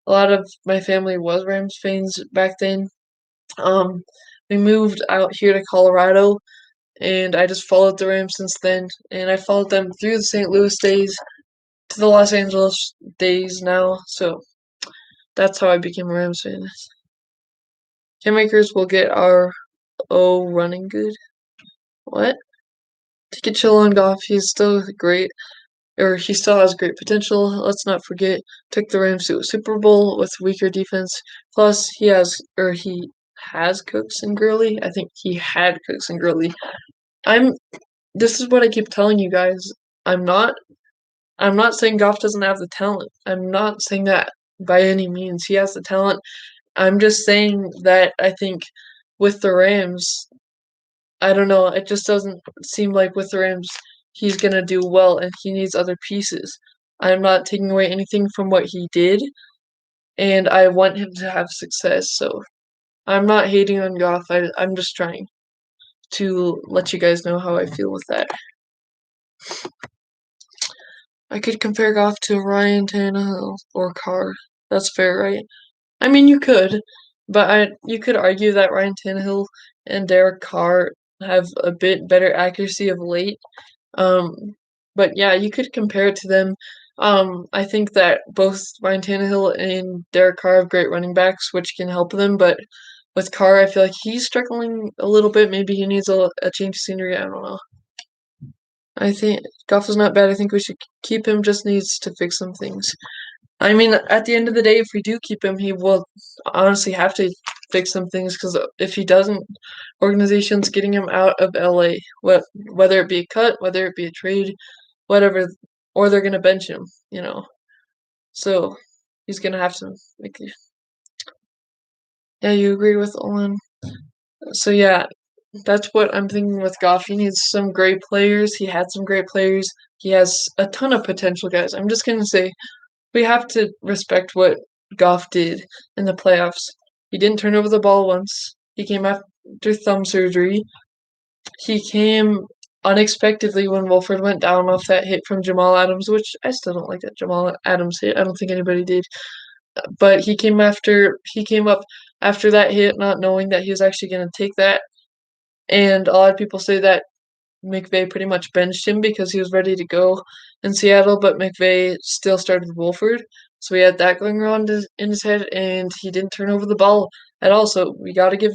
A lot of my family was Rams fans back then. Um, we moved out here to Colorado, and I just followed the Rams since then. And I followed them through the St. Louis days to the Los Angeles days now. So that's how I became a Rams fan. Cam Akers will get our running good. What? Take a chill on Goff. He's still great, or he still has great potential. Let's not forget, took the Rams to a Super Bowl with weaker defense. Plus, he has Cooks and Gurley. I think he had Cooks and Gurley. I'm. This is what I keep telling you guys. I'm not. I'm not saying Goff doesn't have the talent. I'm not saying that by any means. He has the talent. I'm just saying that I think with the Rams, I don't know, it just doesn't seem like with the Rams he's gonna do well and he needs other pieces. I'm not taking away anything from what he did, and I want him to have success, so I'm not hating on Goff. I'm just trying to let you guys know how I feel with that. I could compare Goff to Ryan Tannehill or Carr. That's fair, right? I mean, you could, but you could argue that Ryan Tannehill and Derek Carr have a bit better accuracy of late. But yeah, you could compare it to them. I think that both Ryan Tannehill and Derek Carr have great running backs, which can help them. But with Carr, I feel like he's struggling a little bit. Maybe he needs a change of scenery. I don't know. I think Goff is not bad. I think we should keep him. Just needs to fix some things. I mean, at the end of the day, if we do keep him, he will honestly have to fix some things because if he doesn't, organization's getting him out of LA. Whether it be a cut, whether it be a trade, whatever, or they're gonna bench him. So he's gonna have to make. Yeah, you agree with Owen. So yeah, that's what I'm thinking with Goff. He needs some great players. He had some great players. He has a ton of potential, guys. I'm just gonna say we have to respect what Goff did in the playoffs. He didn't turn over the ball once. He came after thumb surgery. He came unexpectedly when Wolford went down off that hit from Jamal Adams, which I still don't like that Jamal Adams hit. I don't think anybody did. But he came up after that hit, not knowing that he was actually going to take that. And a lot of people say that McVay pretty much benched him because he was ready to go in Seattle, but McVay still started Wolford. So he had that going on in his head, and he didn't turn over the ball at all. So we got to give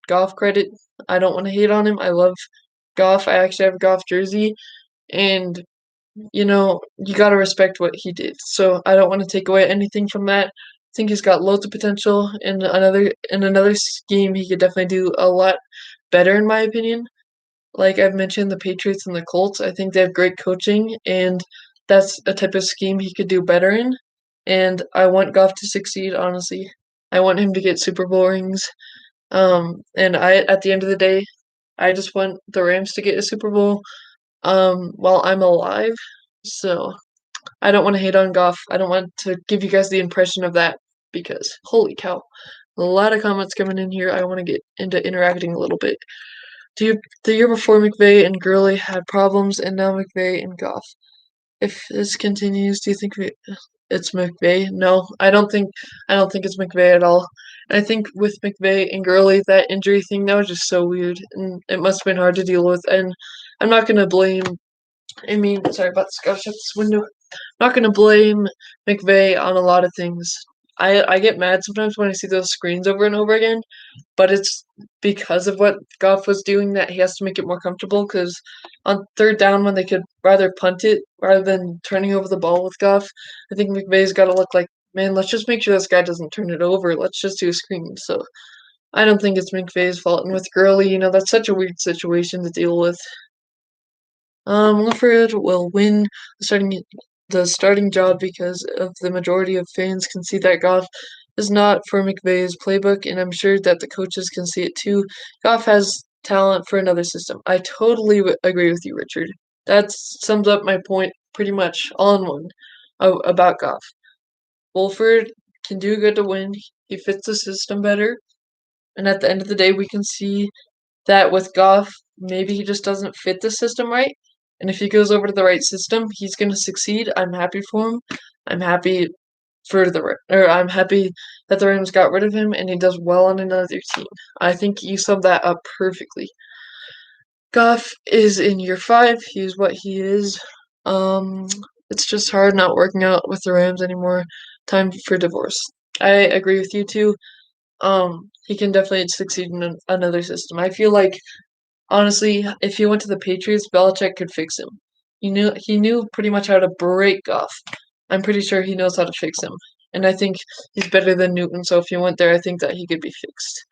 Goff credit. I don't want to hate on him. I love Goff. I actually have a Goff jersey, and you got to respect what he did. So I don't want to take away anything from that. I think he's got loads of potential. In another scheme, he could definitely do a lot better, in my opinion. Like I've mentioned, the Patriots and the Colts, I think they have great coaching, and that's a type of scheme he could do better in. And I want Goff to succeed, honestly. I want him to get Super Bowl rings. And at the end of the day, I just want the Rams to get a Super Bowl while I'm alive. So I don't want to hate on Goff. I don't want to give you guys the impression of that because holy cow, a lot of comments coming in here. I want to get into interacting a little bit. The year before McVay and Gurley had problems, and now McVay and Goff. If this continues, do you think it's McVay? No, I don't think. I don't think it's McVay at all. I think with McVay and Gurley, that injury thing that was just so weird, and it must have been hard to deal with. And I'm not gonna blame. I mean, sorry about this. Gotta shut this window. I'm not gonna blame McVay on a lot of things. I get mad sometimes when I see those screens over and over again, but it's because of what Goff was doing that he has to make it more comfortable. Because on third down, when they could rather punt it rather than turning over the ball with Goff, I think McVay's got to look like, man, let's just make sure this guy doesn't turn it over. Let's just do a screen. So I don't think it's McVay's fault. And with Gurley, that's such a weird situation to deal with. Wolford will win the starting job because of the majority of fans can see that Goff is not for McVay's playbook, and I'm sure that the coaches can see it too. Goff has talent for another system. I totally agree with you, Richard. That sums up my point pretty much all in one about Goff. Wolford can do good to win. He fits the system better. And at the end of the day, we can see that with Goff, maybe he just doesn't fit the system right. And if he goes over to the right system, he's going to succeed. I'm happy for him. I'm happy I'm happy that the Rams got rid of him and he does well on another team. I think you summed that up perfectly. Goff is in year 5. He's what he is. Um, it's just hard not working out with the Rams anymore. Time for divorce. I agree with you too. He can definitely succeed in another system. I feel like honestly, if he went to the Patriots, Belichick could fix him. He knew pretty much how to break Goff. I'm pretty sure he knows how to fix him. And I think he's better than Newton, so if he went there, I think that he could be fixed.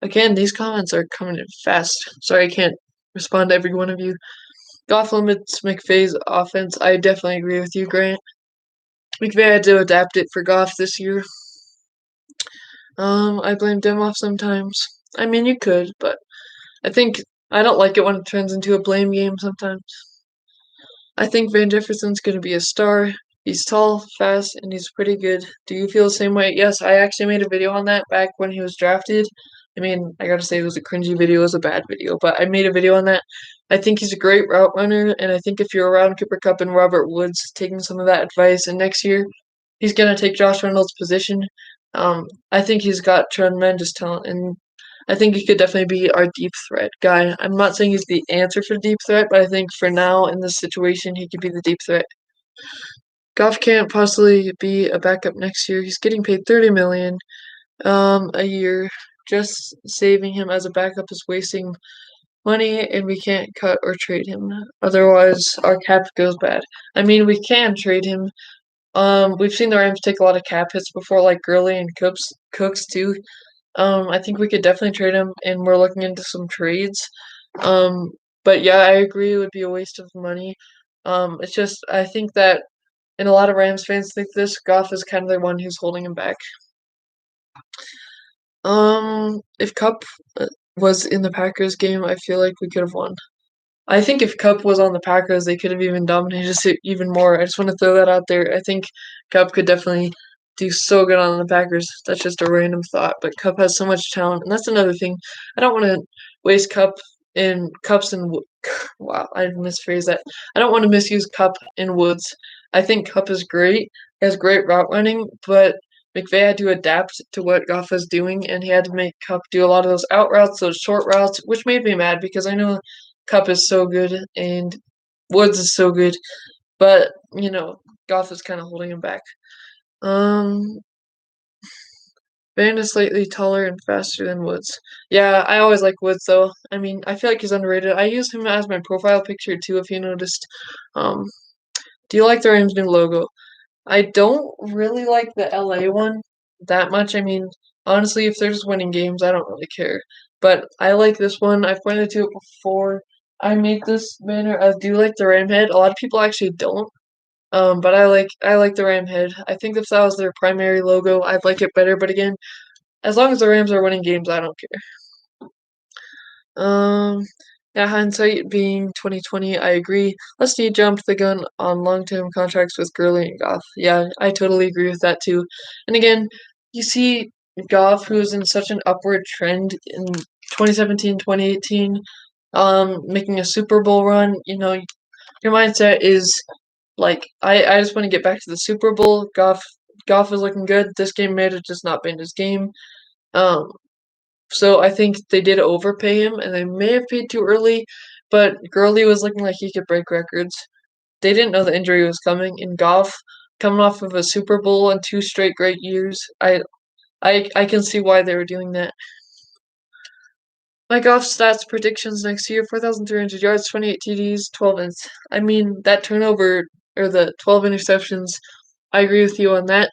Again, these comments are coming in fast. Sorry I can't respond to every one of you. Goff limits McVay's offense. I definitely agree with you, Grant. McVay had to adapt it for Goff this year. I blame Demoff sometimes. I mean, you could, but I think I don't like it when it turns into a blame game sometimes. I think Van Jefferson's going to be a star. He's tall, fast, and he's pretty good. Do you feel the same way? Yes, I actually made a video on that back when he was drafted. I mean, I gotta say it was a cringy video, it was a bad video, but I made a video on that. I think he's a great route runner, and I think if you're around Cooper Kupp and Robert Woods taking some of that advice, and next year he's gonna take Josh Reynolds' position. I think he's got tremendous talent, and I think he could definitely be our deep threat guy. I'm not saying he's the answer for deep threat, but I think for now in this situation, he could be the deep threat. Goff can't possibly be a backup next year. He's getting paid $30 million a year. Just saving him as a backup is wasting money, and we can't cut or trade him. Otherwise, our cap goes bad. I mean, we can trade him. We've seen the Rams take a lot of cap hits before, like Gurley and Cooks too. I think we could definitely trade him, and we're looking into some trades. But yeah, I agree it would be a waste of money. It's just I think that, and a lot of Rams fans think this, Goff is kind of the one who's holding him back. If Cup was in the Packers game, I feel like we could have won. I think if Cup was on the Packers, they could have even dominated us even more. I just want to throw that out there. I think Cup could definitely do so good on the Packers. That's just a random thought, but Cup has so much talent, and that's another thing. I don't want to waste Cups and wow, I misphrased that. I don't want to misuse Cup and Woods. I think Cup is great. He has great route running, but McVay had to adapt to what Goff was doing, and he had to make Cup do a lot of those out routes, those short routes, which made me mad because I know Cup is so good and Woods is so good, but Goff is kind of holding him back. Um, Van is slightly taller and faster than Woods. Yeah, I always like Woods though. I mean, I feel like he's underrated. I use him as my profile picture too, if you noticed. Um, do you like the Rams' new logo? I don't really like the LA one that much. I mean, honestly, if they're just winning games, I don't really care. But I like this one. I've pointed to it before. I made this banner. I do like the ram head. A lot of people actually don't. But I like the ram head. I think if that was their primary logo, I'd like it better. But again, as long as the Rams are winning games, I don't care. Um, yeah, hindsight being 2020, I agree. Let's need jump the gun on long-term contracts with Gurley and Goff. Yeah, I totally agree with that too. And again, you see Goff, who's in such an upward trend in 2017, 2018, making a Super Bowl run. Your mindset is like, I just want to get back to the Super Bowl. Goff is looking good. This game may have just not been his game. Um, so I think they did overpay him, and they may have paid too early, but Gurley was looking like he could break records. They didn't know the injury was coming. In Goff, coming off of a Super Bowl and 2 straight great years, I can see why they were doing that. My Goff stats predictions next year: 4,300 yards, 28 TDs, 12 ins. I mean, that turnover or the 12 interceptions, I agree with you on that.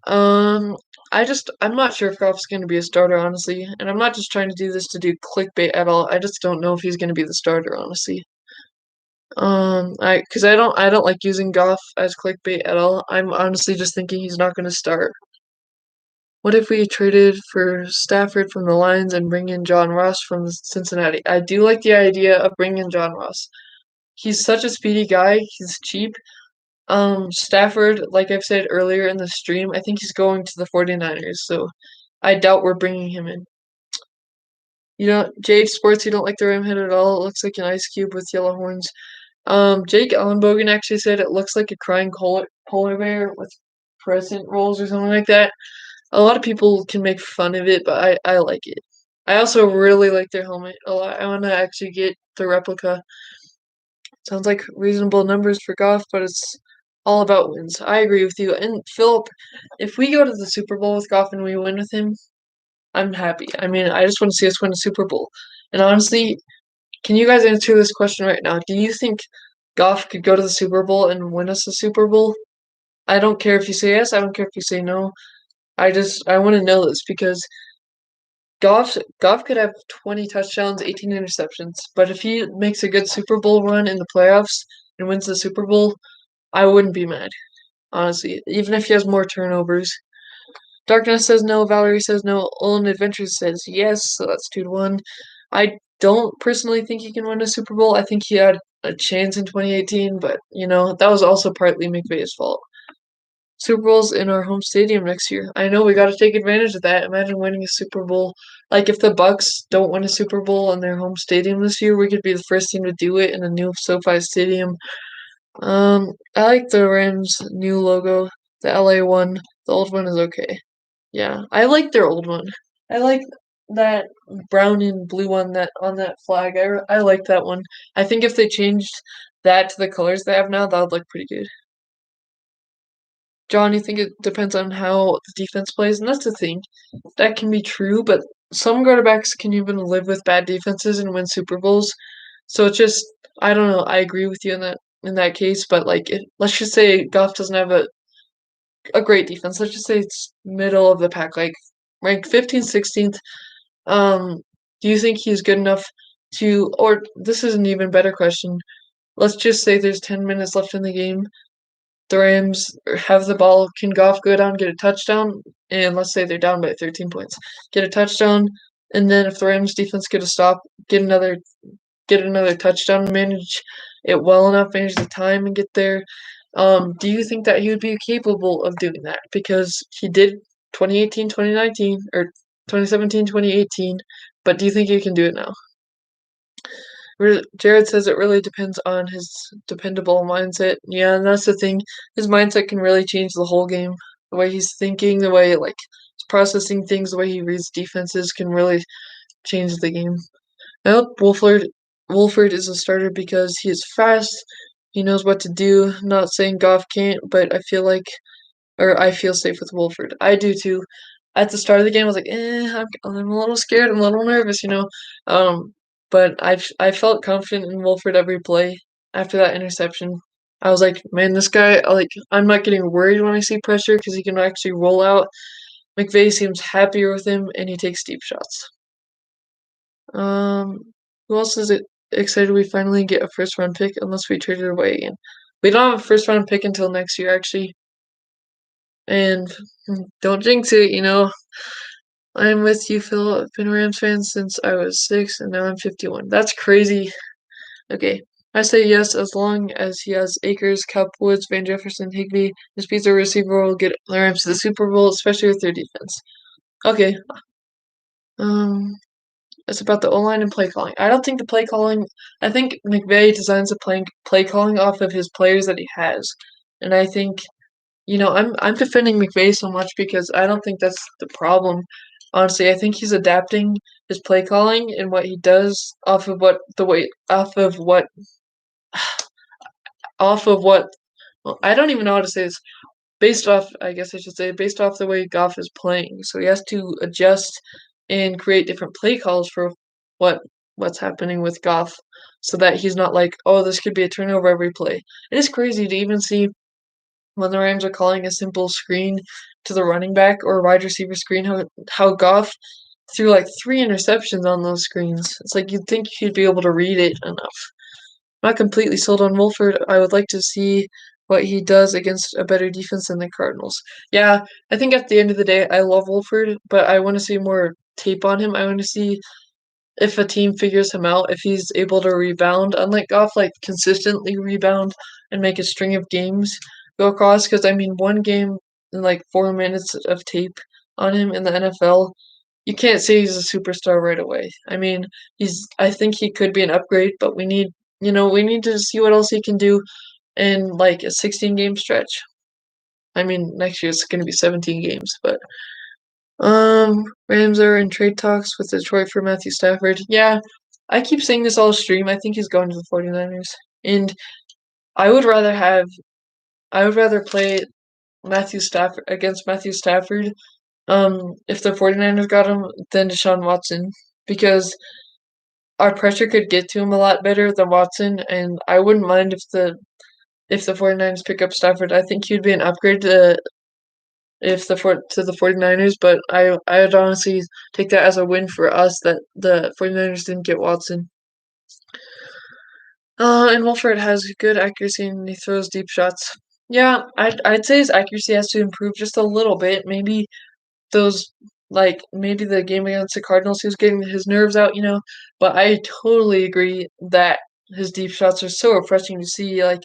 Um, I'm not sure if Goff's going to be a starter, honestly, and I'm not just trying to do this to do clickbait at all. I just don't know if he's going to be the starter, honestly. Because I don't like using Goff as clickbait at all. I'm honestly just thinking he's not going to start. What if we traded for Stafford from the Lions and bring in John Ross from Cincinnati? I do like the idea of bringing in John Ross. He's such a speedy guy. He's cheap. Stafford, like I've said earlier in the stream, I think he's going to the 49ers, so I doubt we're bringing him in. You know, Jade Sports, you don't like the ram head at all. It looks like an ice cube with yellow horns. Jake Ellenbogen actually said it looks like a crying polar bear with crescent rolls or something like that. A lot of people can make fun of it, but I like it. I also really like their helmet a lot. I want to actually get the replica. Sounds like reasonable numbers for Goff, but it's all about wins. I agree with you. And Philip, if we go to the Super Bowl with Goff and we win with him, I'm happy. I mean, I just want to see us win a Super Bowl. And honestly, can you guys answer this question right now? Do you think Goff could go to the Super Bowl and win us a Super Bowl? I don't care if you say yes, I don't care if you say no. I want to know this because Goff could have 20 touchdowns, 18 interceptions, but if he makes a good Super Bowl run in the playoffs and wins the Super Bowl, I wouldn't be mad, honestly. Even if he has more turnovers. Darkness says no, Valerie says no, Olin Adventures says yes, so that's 2-1. I don't personally think he can win a Super Bowl. I think he had a chance in 2018, but that was also partly McVay's fault. Super Bowl's in our home stadium next year. I know we got to take advantage of that. Imagine winning a Super Bowl. Like if the Bucks don't win a Super Bowl in their home stadium this year, we could be the first team to do it in a new SoFi Stadium. I like the Rams' new logo, the LA one. The old one is okay. Yeah, I like their old one. I like that brown and blue one that on that flag. I like that one. I think if they changed that to the colors they have now, that would look pretty good. John, you think it depends on how the defense plays, and that's the thing. That can be true, but some quarterbacks can even live with bad defenses and win Super Bowls. So it's just I don't know. I agree with you in that case, but like let's just say Goff doesn't have a great defense. Let's just say it's middle of the pack, like ranked 15th, 16th. Um, do you think he's good enough to, or this is an even better question. Let's just say there's 10 minutes left in the game. The Rams have the ball. Can Goff go down, get a touchdown? And let's say they're down by 13 points. Get a touchdown, and then if the Rams defense get a stop, get another touchdown, manage it well enough, manage the time and get there. Do you think that he would be capable of doing that? Because he did 2018, 2019, or 2017, 2018, but do you think he can do it now? Jared says it really depends on his dependable mindset. Yeah, and that's the thing. His mindset can really change the whole game. The way he's thinking, the way like he's processing things, the way he reads defenses can really change the game. I hope Wolford is a starter because he is fast. He knows what to do. Not saying Goff can't, but I feel safe with Wolford. I do too. At the start of the game, I was like, I'm a little scared. I'm a little nervous. Um, but I felt confident in Wolford every play after that interception. I was like, man, this guy, I'm not getting worried when I see pressure because he can actually roll out. McVay seems happier with him, and he takes deep shots. Who else is it excited we finally get a first round pick unless we trade it away again? We don't have a first round pick until next year, actually. And don't jinx it. I'm with you, Phil. I've been a Rams fan since I was 6, and now I'm 51. That's crazy. Okay. I say yes as long as he has Akers, Cup, Woods, Van Jefferson, Higbee. This piece of receiver will get the Rams to the Super Bowl, especially with their defense. Okay. Um, it's about the O-line and play calling. I don't think the play calling. I think McVay designs the play calling off of his players that he has, and I think I'm defending McVay so much because I don't think that's the problem. Honestly, I think he's adapting his play calling and what he does off of what well, I don't even know how to say this. Based off, I guess I should say, based off the way Goff is playing. So he has to adjust and create different play calls for what what's happening with Goff so that he's not like, oh, this could be a turnover every play. It is crazy to even see when the Rams are calling a simple screen to the running back or wide receiver screen, how Goff threw like 3 interceptions on those screens. It's like you'd think you'd be able to read it enough. Not completely sold on Wolford. I would like to see what he does against a better defense than the Cardinals. Yeah, I think at the end of the day, I love Wolford, but I want to see more tape on him. I want to see if a team figures him out, if he's able to rebound, unlike Goff, like consistently rebound and make a string of games go across. Because I mean, one game in like 4 minutes of tape on him in the NFL you can't say he's a superstar right away. I mean, I think he could be an upgrade, but we need to see what else he can do in like a 16-game stretch. I mean, next year it's going to be 17 games, but Rams are in trade talks with Detroit for Matthew Stafford. Yeah, I keep saying this all stream. I think he's going to the 49ers. And I would rather have I would rather play Matthew Stafford against Matthew Stafford if the 49ers got him than Deshaun Watson because our pressure could get to him a lot better than Watson, and I wouldn't mind if the 49ers pick up Stafford. I think he'd be an upgrade to the 49ers, but I'd honestly take that as a win for us that the 49ers didn't get Watson. And Wolford has good accuracy and he throws deep shots. Yeah, I'd say his accuracy has to improve just a little bit. Those maybe the game against the Cardinals he was getting his nerves out, But I totally agree that his deep shots are so refreshing to see. Like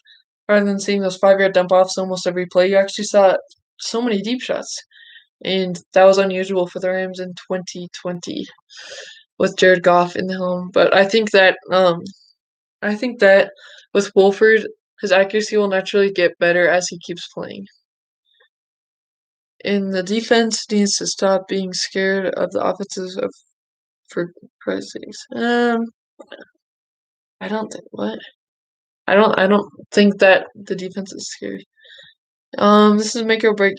rather than seeing those 5-yard dump offs almost every play, you actually saw so many deep shots. And that was unusual for the Rams in 2020 with Jared Goff in the helm. But I think that with Wolford, his accuracy will naturally get better as he keeps playing. And the defense needs to stop being scared of the offenses for Christ's sakes. I don't think what. I don't think that the defense is scared. This is a make or break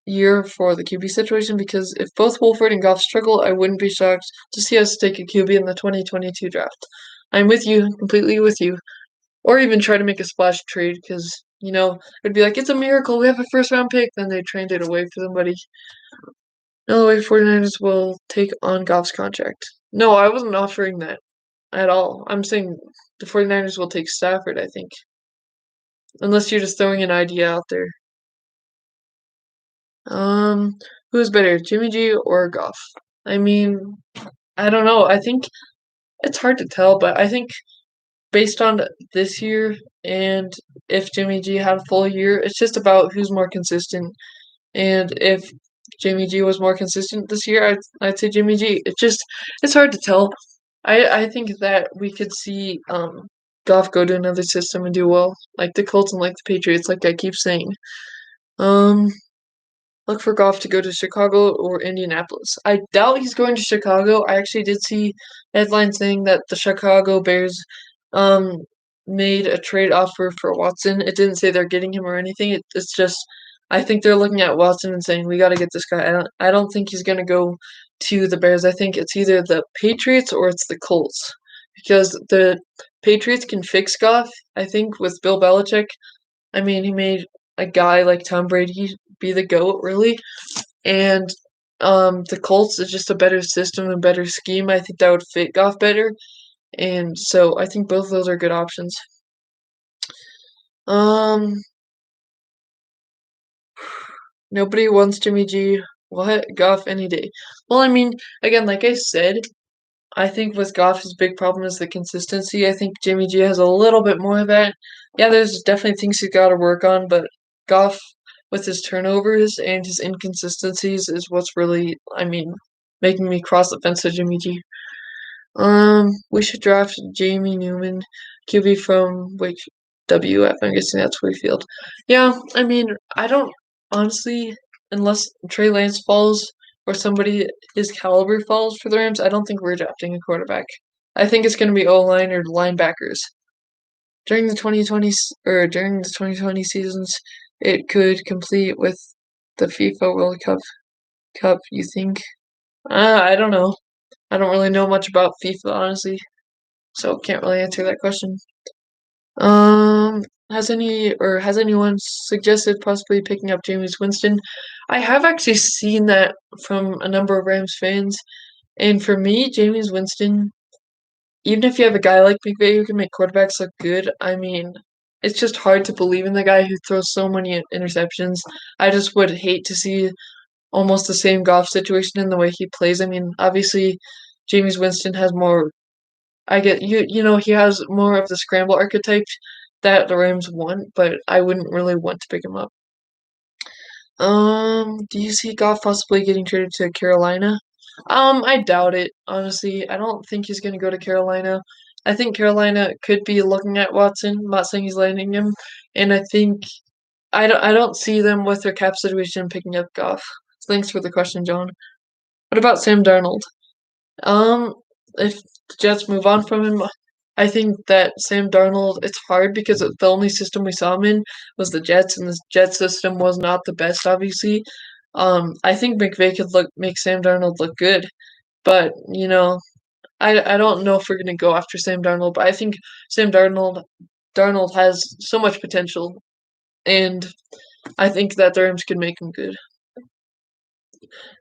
year for the QB situation because if both Wolford and Goff struggle, I wouldn't be shocked to see us take a QB in the 2022 draft. I'm with you, completely with you. Or even try to make a splash trade because, it'd be like, it's a miracle, we have a first round pick. Then they traded it away for somebody. No way 49ers will take on Goff's contract. No, I wasn't offering that at all. I'm saying the 49ers will take Stafford, I think. Unless you're just throwing an idea out there. Who's better, Jimmy G or Goff? I mean, I don't know. I think it's hard to tell, but I think based on this year and if Jimmy G had a full year, it's just about who's more consistent. And if Jimmy G was more consistent this year, I'd say Jimmy G. It's hard to tell. I think that we could see Goff go to another system and do well, like the Colts and like the Patriots, like I keep saying. Um, Look for Goff to go to Chicago or Indianapolis. I doubt he's going to Chicago. I actually did see headlines saying that the Chicago Bears um made a trade offer for Watson. It didn't say they're getting him or anything. It's just I think they're looking at Watson and saying we got to get this guy. I don't think he's going to go to the Bears. I think it's either the Patriots or it's the Colts because the Patriots can fix Goff. I think with Bill Belichick. I mean, he made a guy like Tom Brady be the GOAT, really. And the Colts is just a better system and better scheme. I think that would fit Goff better. And so I think both of those are good options. Um, Nobody wants Jimmy G. What? Goff any day. Well, I mean, again, like I said, I think with Goff, his big problem is the consistency. I think Jimmy G has a little bit more of that. Yeah, there's definitely things he's got to work on, but Goff, with his turnovers and his inconsistencies, is what's really, making me cross the fence to Jimmy G. We should draft Jamie Newman, QB from WF. I'm guessing that's Wakefield. Yeah, I mean, I don't honestly, unless Trey Lance falls or somebody his caliber falls for the Rams, I don't think we're drafting a quarterback. I think it's going to be O-line or linebackers. During during the 2020 seasons, it could complete with the FIFA World Cup. You think? I don't know. I don't really know much about FIFA, honestly, so can't really answer that question. Has anyone suggested possibly picking up Jameis Winston? I have actually seen that from a number of Rams fans, and for me, Jameis Winston, even if you have a guy like McVay who can make quarterbacks look good, I mean, it's just hard to believe in the guy who throws so many interceptions. I just would hate to see almost the same Goff situation in the way he plays. I mean, obviously, Jameis Winston has more. I get he has more of the scramble archetype that the Rams want, but I wouldn't really want to pick him up. Do you see Goff possibly getting traded to Carolina? I doubt it, honestly. I don't think he's gonna go to Carolina. I think Carolina could be looking at Watson. I'm not saying he's landing him, and I think I don't see them with their cap situation picking up Goff. Thanks for the question, John. What about Sam Darnold? Um, if the Jets move on from him, I think that Sam Darnold, it's hard because the only system we saw him in was the Jets, and the Jets system was not the best, obviously. I think McVay could make Sam Darnold look good, but I don't know if we're gonna go after Sam Darnold, but I think Sam Darnold has so much potential, and I think that the Rams could make him good.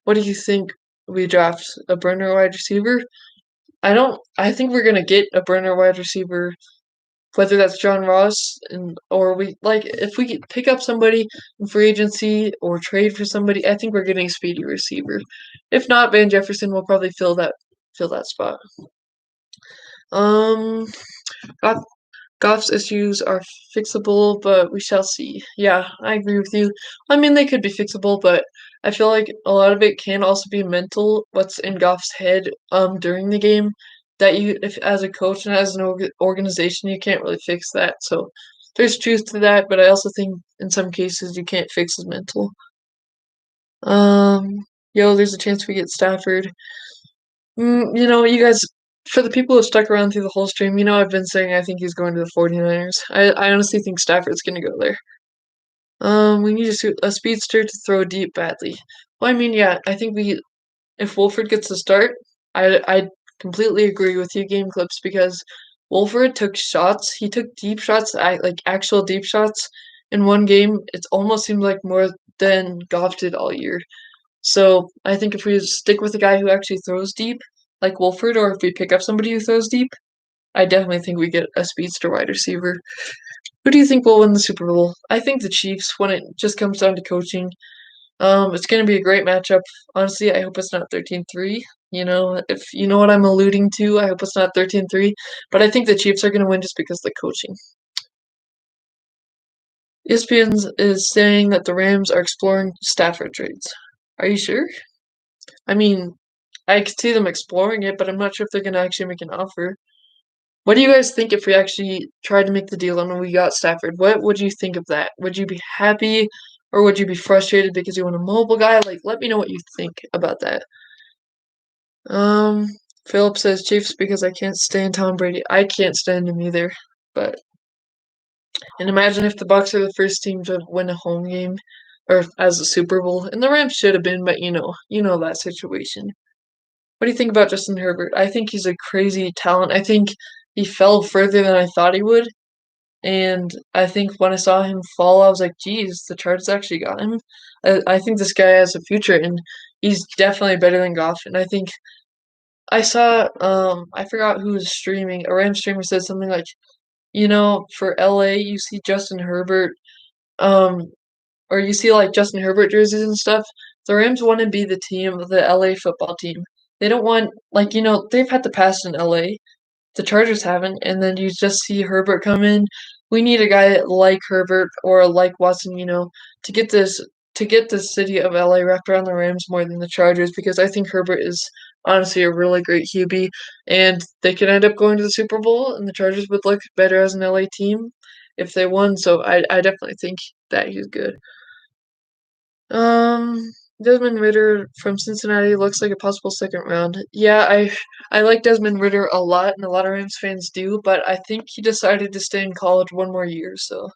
What do you think we draft? A burner wide receiver? I think we're gonna get a burner wide receiver, whether that's John Ross or we like if we pick up somebody in free agency or trade for somebody, I think we're getting a speedy receiver. If not, Van Jefferson will probably fill that spot. Um, Goff, Goff's issues are fixable, but we shall see. Yeah, I agree with you. I mean, they could be fixable, but I feel like a lot of it can also be mental. What's in Goff's head during the game that if as a coach and as an organization, you can't really fix that. So there's truth to that, but I also think in some cases you can't fix his mental. Um, there's a chance we get Stafford. You guys, for the people who stuck around through the whole stream, I've been saying I think he's going to the 49ers. I honestly think Stafford's going to go there. We need a speedster to throw deep badly. Well, I mean, yeah, I think if Wolford gets a start, I completely agree with you, Game Clips, because Wolford took shots. He took deep shots, like actual deep shots in one game. It almost seemed like more than Goff did all year. So I think if we stick with a guy who actually throws deep, like Wolford, or if we pick up somebody who throws deep, I definitely think we get a speedster wide receiver. Who do you think will win the Super Bowl? I think the Chiefs when it just comes down to coaching. It's going to be a great matchup. Honestly, I hope it's not 13-3. If you know what I'm alluding to, I hope it's not 13-3. But I think the Chiefs are going to win just because of the coaching. ESPN is saying that the Rams are exploring Stafford trades. Are you sure? I mean, I could see them exploring it, but I'm not sure if they're going to actually make an offer. What do you guys think if we actually tried to make the deal and we got Stafford? What would you think of that? Would you be happy or would you be frustrated because you want a mobile guy? Like, let me know what you think about that. Um, Philip says Chiefs because I can't stand Tom Brady. I can't stand him either. And imagine if the Bucks are the first team to win a home game or as a Super Bowl, and the Rams should have been, but you know that situation. What do you think about Justin Herbert? I think he's a crazy talent. I think he fell further than I thought he would. And I think when I saw him fall, I was like, geez, the Chargers actually got him. I think this guy has a future, and he's definitely better than Goff. And I think I saw, I forgot who was streaming. A Rams streamer said something like, for LA, you see Justin Herbert, um, or you see like Justin Herbert jerseys and stuff. The Rams want to be the team, the LA football team. They don't want, they've had the past in LA. The Chargers haven't, and then you just see Herbert come in. We need a guy like Herbert or like Watson, to get the city of LA wrapped around the Rams more than the Chargers because I think Herbert is honestly a really great QB, and they could end up going to the Super Bowl, and the Chargers would look better as an LA team if they won. So I definitely think that he's good. Um, Desmond Ritter from Cincinnati looks like a possible second round. Yeah, I like Desmond Ritter a lot, and a lot of Rams fans do, but I think he decided to stay in college one more year. So,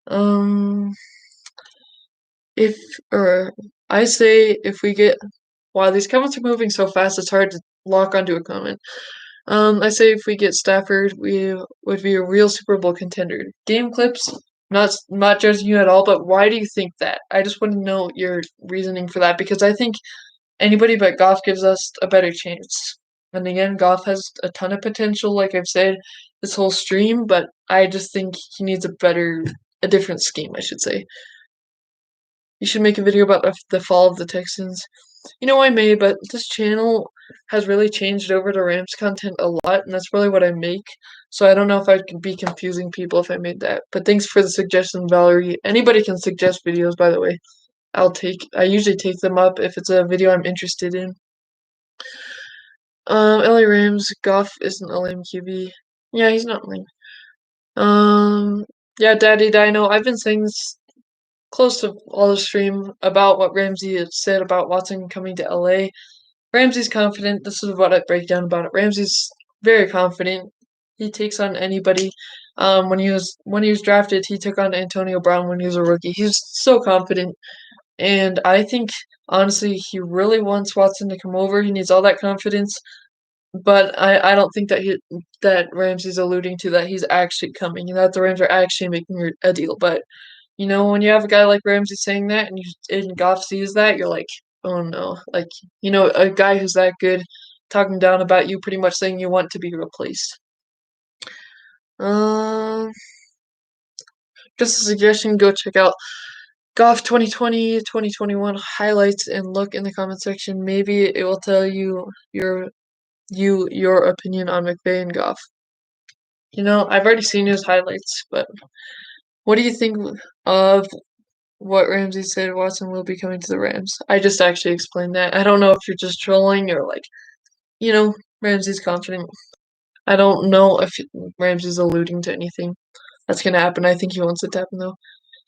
um, if or I say if we get, wow, these comments are moving so fast, it's hard to lock onto a comment. I say if we get Stafford, we would be a real Super Bowl contender. Game clips, not judging you at all, but why do you think that? I just want to know your reasoning for that because I think anybody but Goff gives us a better chance. And again, Goff has a ton of potential, like I've said this whole stream, but I just think he needs a different scheme, I should say. You should make a video about the fall of the Texans. I may, but this channel has really changed over to Rams content a lot, and that's really what I make. So I don't know if I could be confusing people if I made that. But thanks for the suggestion, Valerie. Anybody can suggest videos, by the way. I usually take them up if it's a video I'm interested in. LA Rams, Goff isn't a lame QB. Yeah, he's not lame. Yeah, Daddy Dino, I've been saying this close to all the stream about what Ramsey had said about Watson coming to LA. Ramsey's confident. This is what I break down about it. Ramsey's very confident. He takes on anybody. When he was drafted, he took on Antonio Brown when he was a rookie. He's so confident, and I think honestly he really wants Watson to come over. He needs all that confidence, but I don't think that Ramsey's alluding to that he's actually coming and that the Rams are actually making a deal. But when you have a guy like Ramsey saying that and Goff sees that, you're like, oh no. Like, a guy who's that good talking down about you, pretty much saying you want to be replaced. Um, just a suggestion, go check out Goff 2020, 2021 highlights and look in the comment section. Maybe it will tell you your opinion on McVay and Goff. I've already seen his highlights, but what do you think of what Ramsey said Watson will be coming to the Rams? I just actually explained that. I don't know if you're just trolling or Ramsey's confident. I don't know if Ramsey's alluding to anything that's gonna happen. I think he wants it to happen though.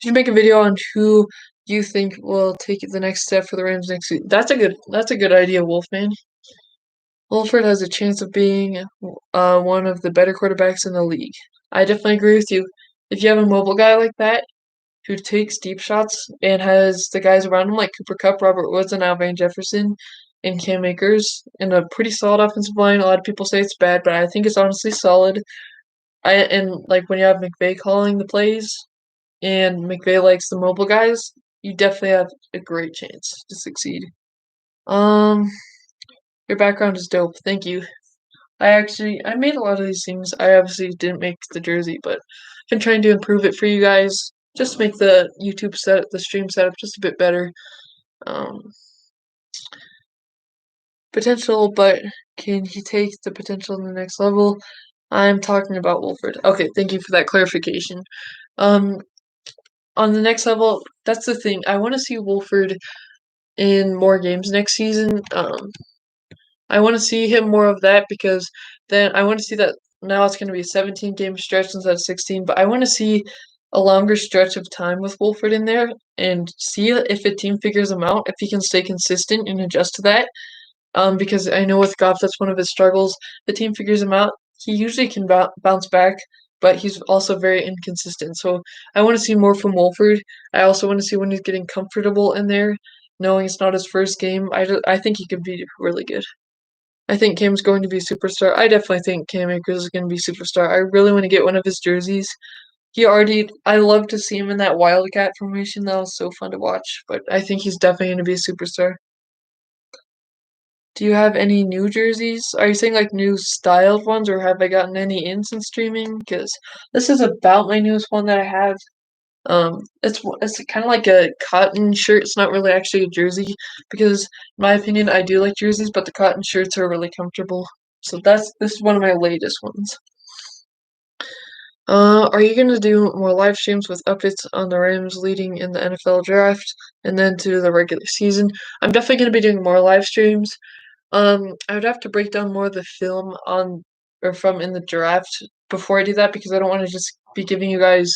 You should make a video on who you think will take the next step for the Rams next week. That's a good idea, Wolfman. Wolford has a chance of being one of the better quarterbacks in the league. I definitely agree with you. If you have a mobile guy like that who takes deep shots and has the guys around him like Cooper Kupp, Robert Woods, and Alvin Jefferson and Cam Akers and a pretty solid offensive line. A lot of people say it's bad, but I think it's honestly solid. And like when you have McVay calling the plays and McVay likes the mobile guys, you definitely have a great chance to succeed. Um, your background is dope. Thank you. I made a lot of these things. I obviously didn't make the jersey, but I've been trying to improve it for you guys. Just to make the the stream setup just a bit better. Um, potential, but can he take the potential to the next level? I'm talking about Wolford. Okay, thank you for that clarification. Um, on the next level, that's the thing. I want to see Wolford in more games next season. I want to see him more of that because then I want to see that now it's going to be a 17 game stretch instead of 16, but I want to see a longer stretch of time with Wolford in there and see if a team figures him out, if he can stay consistent and adjust to that. Because I know with Goff, that's one of his struggles. The team figures him out. He usually can bounce back, but he's also very inconsistent. So I want to see more from Wolford. I also want to see when he's getting comfortable in there, knowing it's not his first game. I think he could be really good. I think Cam's going to be a superstar. I definitely think Cam Akers is going to be a superstar. I really want to get one of his jerseys. I love to see him in that Wildcat formation. That was so fun to watch. But I think he's definitely going to be a superstar. Do you have any new jerseys? Are you saying like new styled ones, or have I gotten any in since streaming? Because this is about my newest one that I have. It's kind of like a cotton shirt. It's not really actually a jersey because, in my opinion, I do like jerseys, but the cotton shirts are really comfortable. So this is one of my latest ones. Are you gonna do more live streams with updates on the Rams leading in the NFL draft and then to the regular season? I'm definitely gonna be doing more live streams. I would have to break down more of the film on or from in the draft before I do that because I don't want to just be giving you guys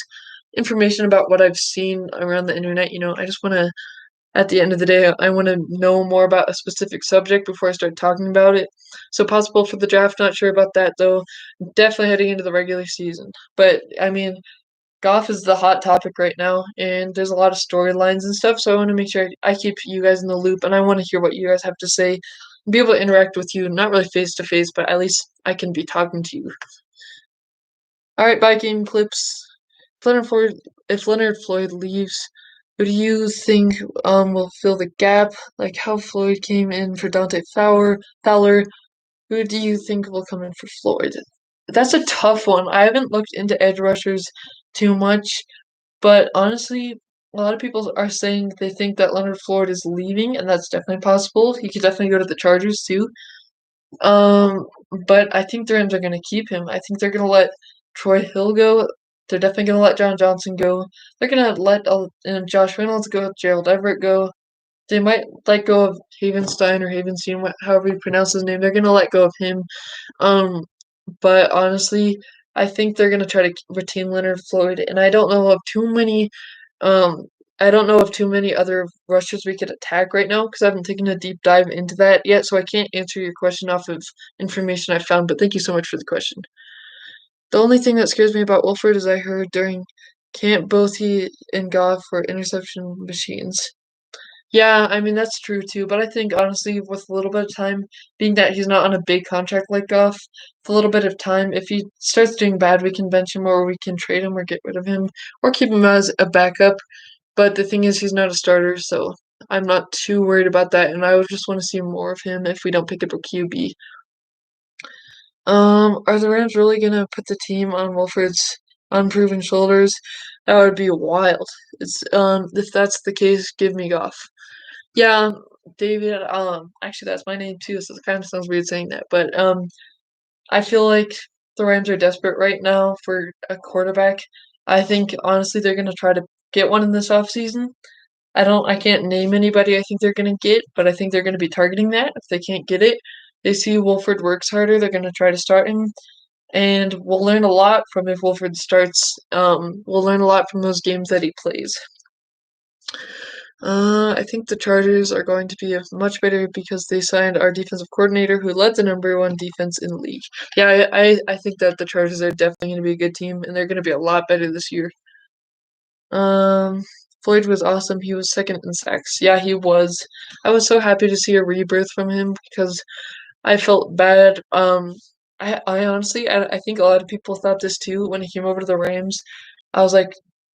information about what I've seen around the internet. I just want to, at the end of the day, I want to know more about a specific subject before I start talking about it. So possible for the draft, not sure about that though. Definitely heading into the regular season. But I mean, Goff is the hot topic right now, and there's a lot of storylines and stuff. So I want to make sure I keep you guys in the loop, and I want to hear what you guys have to say, be able to interact with you, not really face to face, but at least I can be talking to you. All right, bye, game clips. If Leonard Floyd leaves, who do you think will fill the gap? Like how Floyd came in for Dante Fowler. Who do you think will come in for Floyd? That's a tough one. I haven't looked into edge rushers too much, but honestly, a lot of people are saying they think that Leonard Floyd is leaving, and that's definitely possible. He could definitely go to the Chargers too. Um, but I think the Rams are going to keep him. I think they're going to let Troy Hill go. They're definitely going to let John Johnson go. They're going to let Josh Reynolds go, Gerald Everett go. They might let go of Havenstein or Havenstein, however you pronounce his name. They're gonna let go of him. Um, but honestly, I think they're gonna try to retain Leonard Floyd, and I don't know of too many. Um, I don't know of too many other rushers we could attack right now because I haven't taken a deep dive into that yet, so I can't answer your question off of information I found. But thank you so much for the question. The only thing that scares me about Wolford is I heard during camp both he and Goff were interception machines. Yeah, I mean that's true too, but I think honestly with a little bit of time, being that he's not on a big contract like Goff, with a little bit of time, if he starts doing bad, we can bench him or we can trade him or get rid of him or keep him as a backup. But the thing is he's not a starter, so I'm not too worried about that, and I would just want to see more of him if we don't pick up a QB. Are the Rams really gonna put the team on Wolford's unproven shoulders? That would be wild. It's if that's the case, give me Goff. Yeah, David, actually that's my name too, so it kind of sounds weird saying that, but I feel like the Rams are desperate right now for a quarterback. I think honestly they're gonna try to get one in this offseason. I can't name anybody I think they're gonna get, but I think they're gonna be targeting that. If they can't get it, they see Wolford works harder, they're gonna try to start him. And we'll learn a lot from if Wolford starts. We'll learn a lot from those games that he plays. I think the Chargers are going to be much better because they signed our defensive coordinator who led the #1 defense in the league. Yeah, I think that the Chargers are definitely going to be a good team and they're going to be a lot better this year. Um, Floyd was awesome. He was second in sacks. Yeah, he was. I was so happy to see a rebirth from him because I felt bad. I honestly, I think a lot of people thought this too when he came over to the Rams. I was like,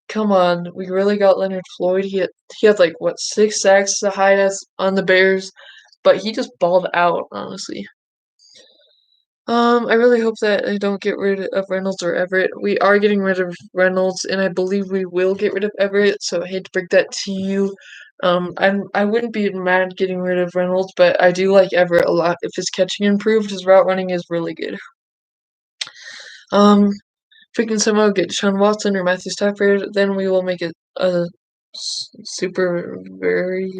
come on, we really got Leonard Floyd. He had like what 6 sacks to hide us on the Bears, but he just balled out, honestly. I really hope that they don't get rid of Reynolds or Everett. We are getting rid of Reynolds, and I believe we will get rid of Everett. So I hate to break that to you. I wouldn't be mad getting rid of Reynolds, but I do like Everett a lot. If his catching improved, his route running is really good. Um, if we can somehow get Deshaun Watson or Matthew Stafford, then we will make it a super very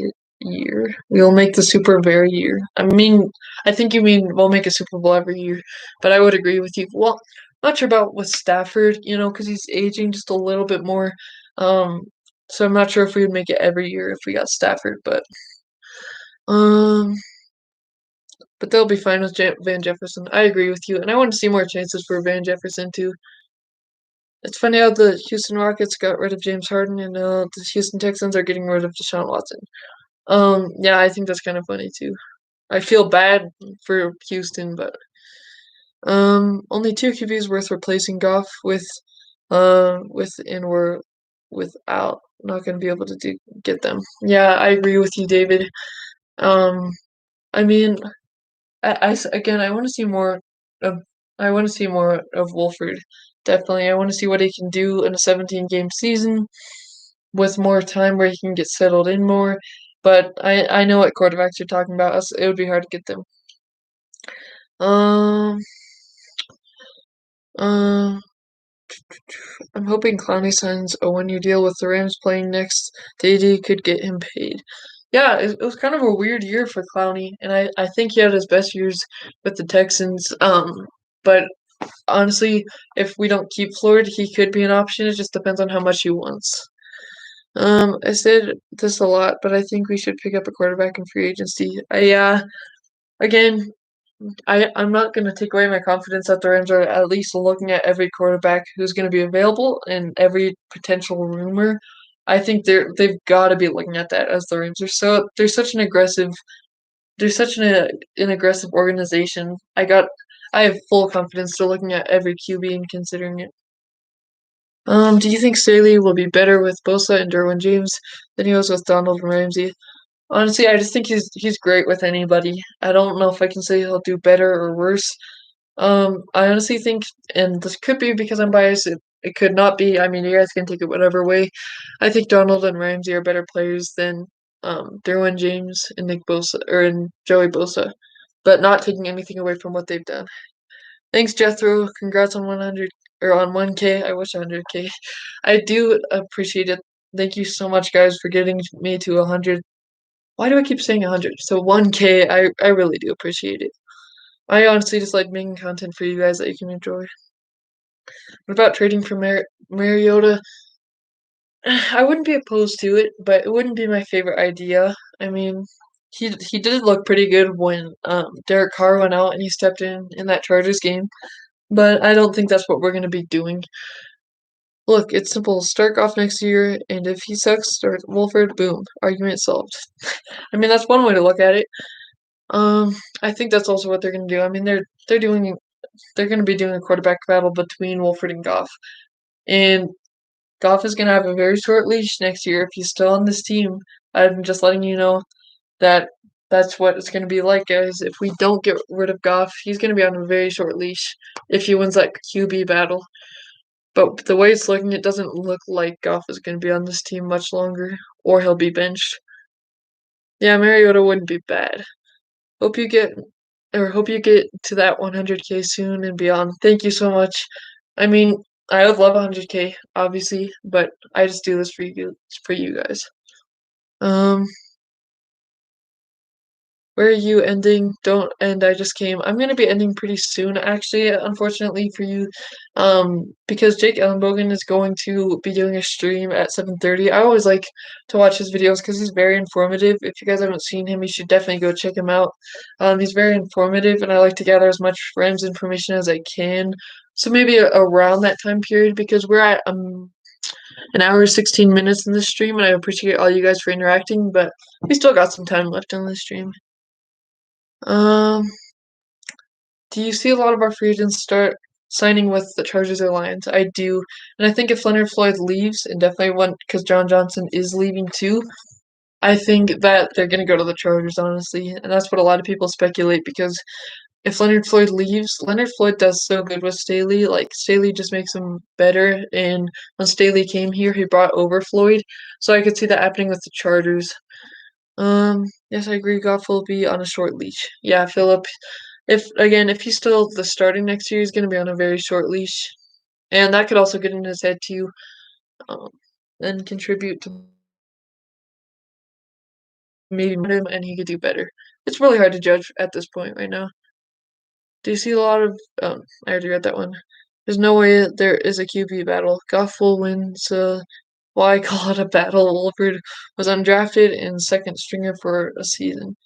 year. We will make the Super very year. I mean, I think you mean we'll make a Super Bowl every year, but I would agree with you. Well, not sure about with Stafford, because he's aging just a little bit more. Um, so I'm not sure if we would make it every year if we got Stafford, um, but they'll be fine with Van Jefferson. I agree with you, and I want to see more chances for Van Jefferson too. It's funny how the Houston Rockets got rid of James Harden and the Houston Texans are getting rid of Deshaun Watson. Yeah, I think that's kind of funny too. I feel bad for Houston, but only two QBs worth replacing Goff and we're without not going to be able to get them. Yeah, I agree with you, David. Um, I mean, again, I want to see more of I want to see more of Wolford. Definitely, I want to see what he can do in a 17-game season with more time where he can get settled in more. But I know what quarterbacks you're talking about. Us, it would be hard to get them. Um, um, I'm hoping Clowney signs a 1-year deal with the Rams playing next. DD could get him paid. Yeah, it was kind of a weird year for Clowney, and I think he had his best years with the Texans. But honestly, if we don't keep Floyd, he could be an option. It just depends on how much he wants. I said this a lot, but I think we should pick up a quarterback in free agency. Yeah, again, I'm not going to take away my confidence that the Rams are at least looking at every quarterback who's going to be available and every potential rumor. I think they've got to be looking at that as the Rams are they're such an aggressive organization. I have full confidence to looking at every QB and considering it. Do you think Staley will be better with Bosa and Derwin James than he was with Donald and Ramsey? Honestly, I just think he's great with anybody. I don't know if I can say he'll do better or worse. I honestly think, and this could be because I'm biased, it could not be. I mean, you guys can take it whatever way. I think Donald and Ramsey are better players than Derwin James and Nick Bosa and Joey Bosa, but not taking anything away from what they've done. Thanks, Jethro. Congrats on 100 or on 1K. I wish 100K. I do appreciate it. Thank you so much, guys, for getting me to 100. Why do I keep saying 100? So 1K, I really do appreciate it. I honestly just like making content for you guys that you can enjoy. What about trading for Mariota? I wouldn't be opposed to it, but it wouldn't be my favorite idea. I mean, he did look pretty good when Derek Carr went out and he stepped in that Chargers game, but I don't think that's what we're gonna be doing. Look, it's simple. Start Goff next year, and if he sucks, start Wolford. Boom, argument solved. I mean, that's one way to look at it. I think that's also what they're gonna do. I mean, they're gonna be doing a quarterback battle between Wolford and Goff, and Goff is gonna have a very short leash next year if he's still on this team. I'm just letting you know that that's what it's gonna be like, guys. If we don't get rid of Goff, he's gonna be on a very short leash if he wins that QB battle. But the way it's looking, it doesn't look like Goff is gonna be on this team much longer, or he'll be benched. Yeah, Mariota wouldn't be bad. Hope you get hope you get to that 100K soon and beyond. Thank you so much. I mean, I would love 100K, obviously, but I just do this for you guys. Um, where are you ending? Don't end. I just came. I'm gonna be ending pretty soon, actually, unfortunately for you, because Jake Ellenbogen is going to be doing a stream at 7:30. I always like to watch his videos because he's very informative. If you guys haven't seen him, you should definitely go check him out. He's very informative, and I like to gather as much Rams information as I can. So maybe around that time period, because we're at an hour 16 minutes in this stream, and I appreciate all you guys for interacting, but we still got some time left on the stream. Um, do you see a lot of our free agents start signing with the Chargers or Lions? I do, and I think if Leonard Floyd leaves, and definitely one because John Johnson is leaving too, I think that they're gonna go to the Chargers, honestly, and that's what a lot of people speculate because if Leonard Floyd leaves, Leonard Floyd does so good with Staley. Like Staley just makes him better, and when Staley came here, he brought over Floyd, so I could see that happening with the Chargers. Yes, I agree. Goff will be on a short leash. Yeah, Philip. If he's still the starting next year, he's going to be on a very short leash, and that could also get in his head too, um, and contribute to maybe him, and he could do better. It's really hard to judge at this point right now. Do you see a lot of? I already read that one. There's no way there is a QB battle. Goff will win. So why call it a battle? Wolford was undrafted and second stringer for a season.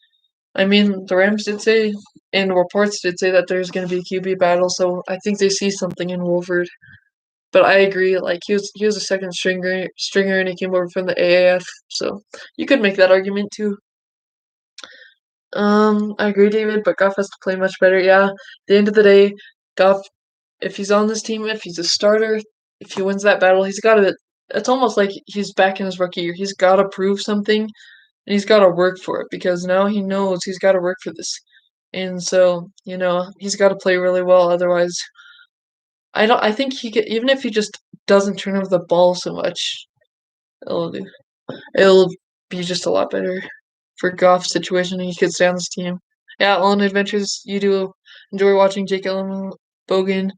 I mean, the Rams did say, and reports did say that there's going to be a QB battle, so I think they see something in Wolford. But I agree, like he was a second stringer, and he came over from the AAF, so you could make that argument too. I agree, David, but Goff has to play much better. Yeah, at the end of the day, Goff, if he's on this team, if he's a starter, if he wins that battle, he's got to. It's almost like he's back in his rookie year. He's got to prove something, and he's got to work for it because now he knows he's got to work for this. And so, he's got to play really well. Otherwise, I think he could, even if he just doesn't turn over the ball so much, it'll do. It'll be just a lot better for Goff's situation. He could stay on this team. Yeah, on adventures, you do enjoy watching Jake Ellen Bogan.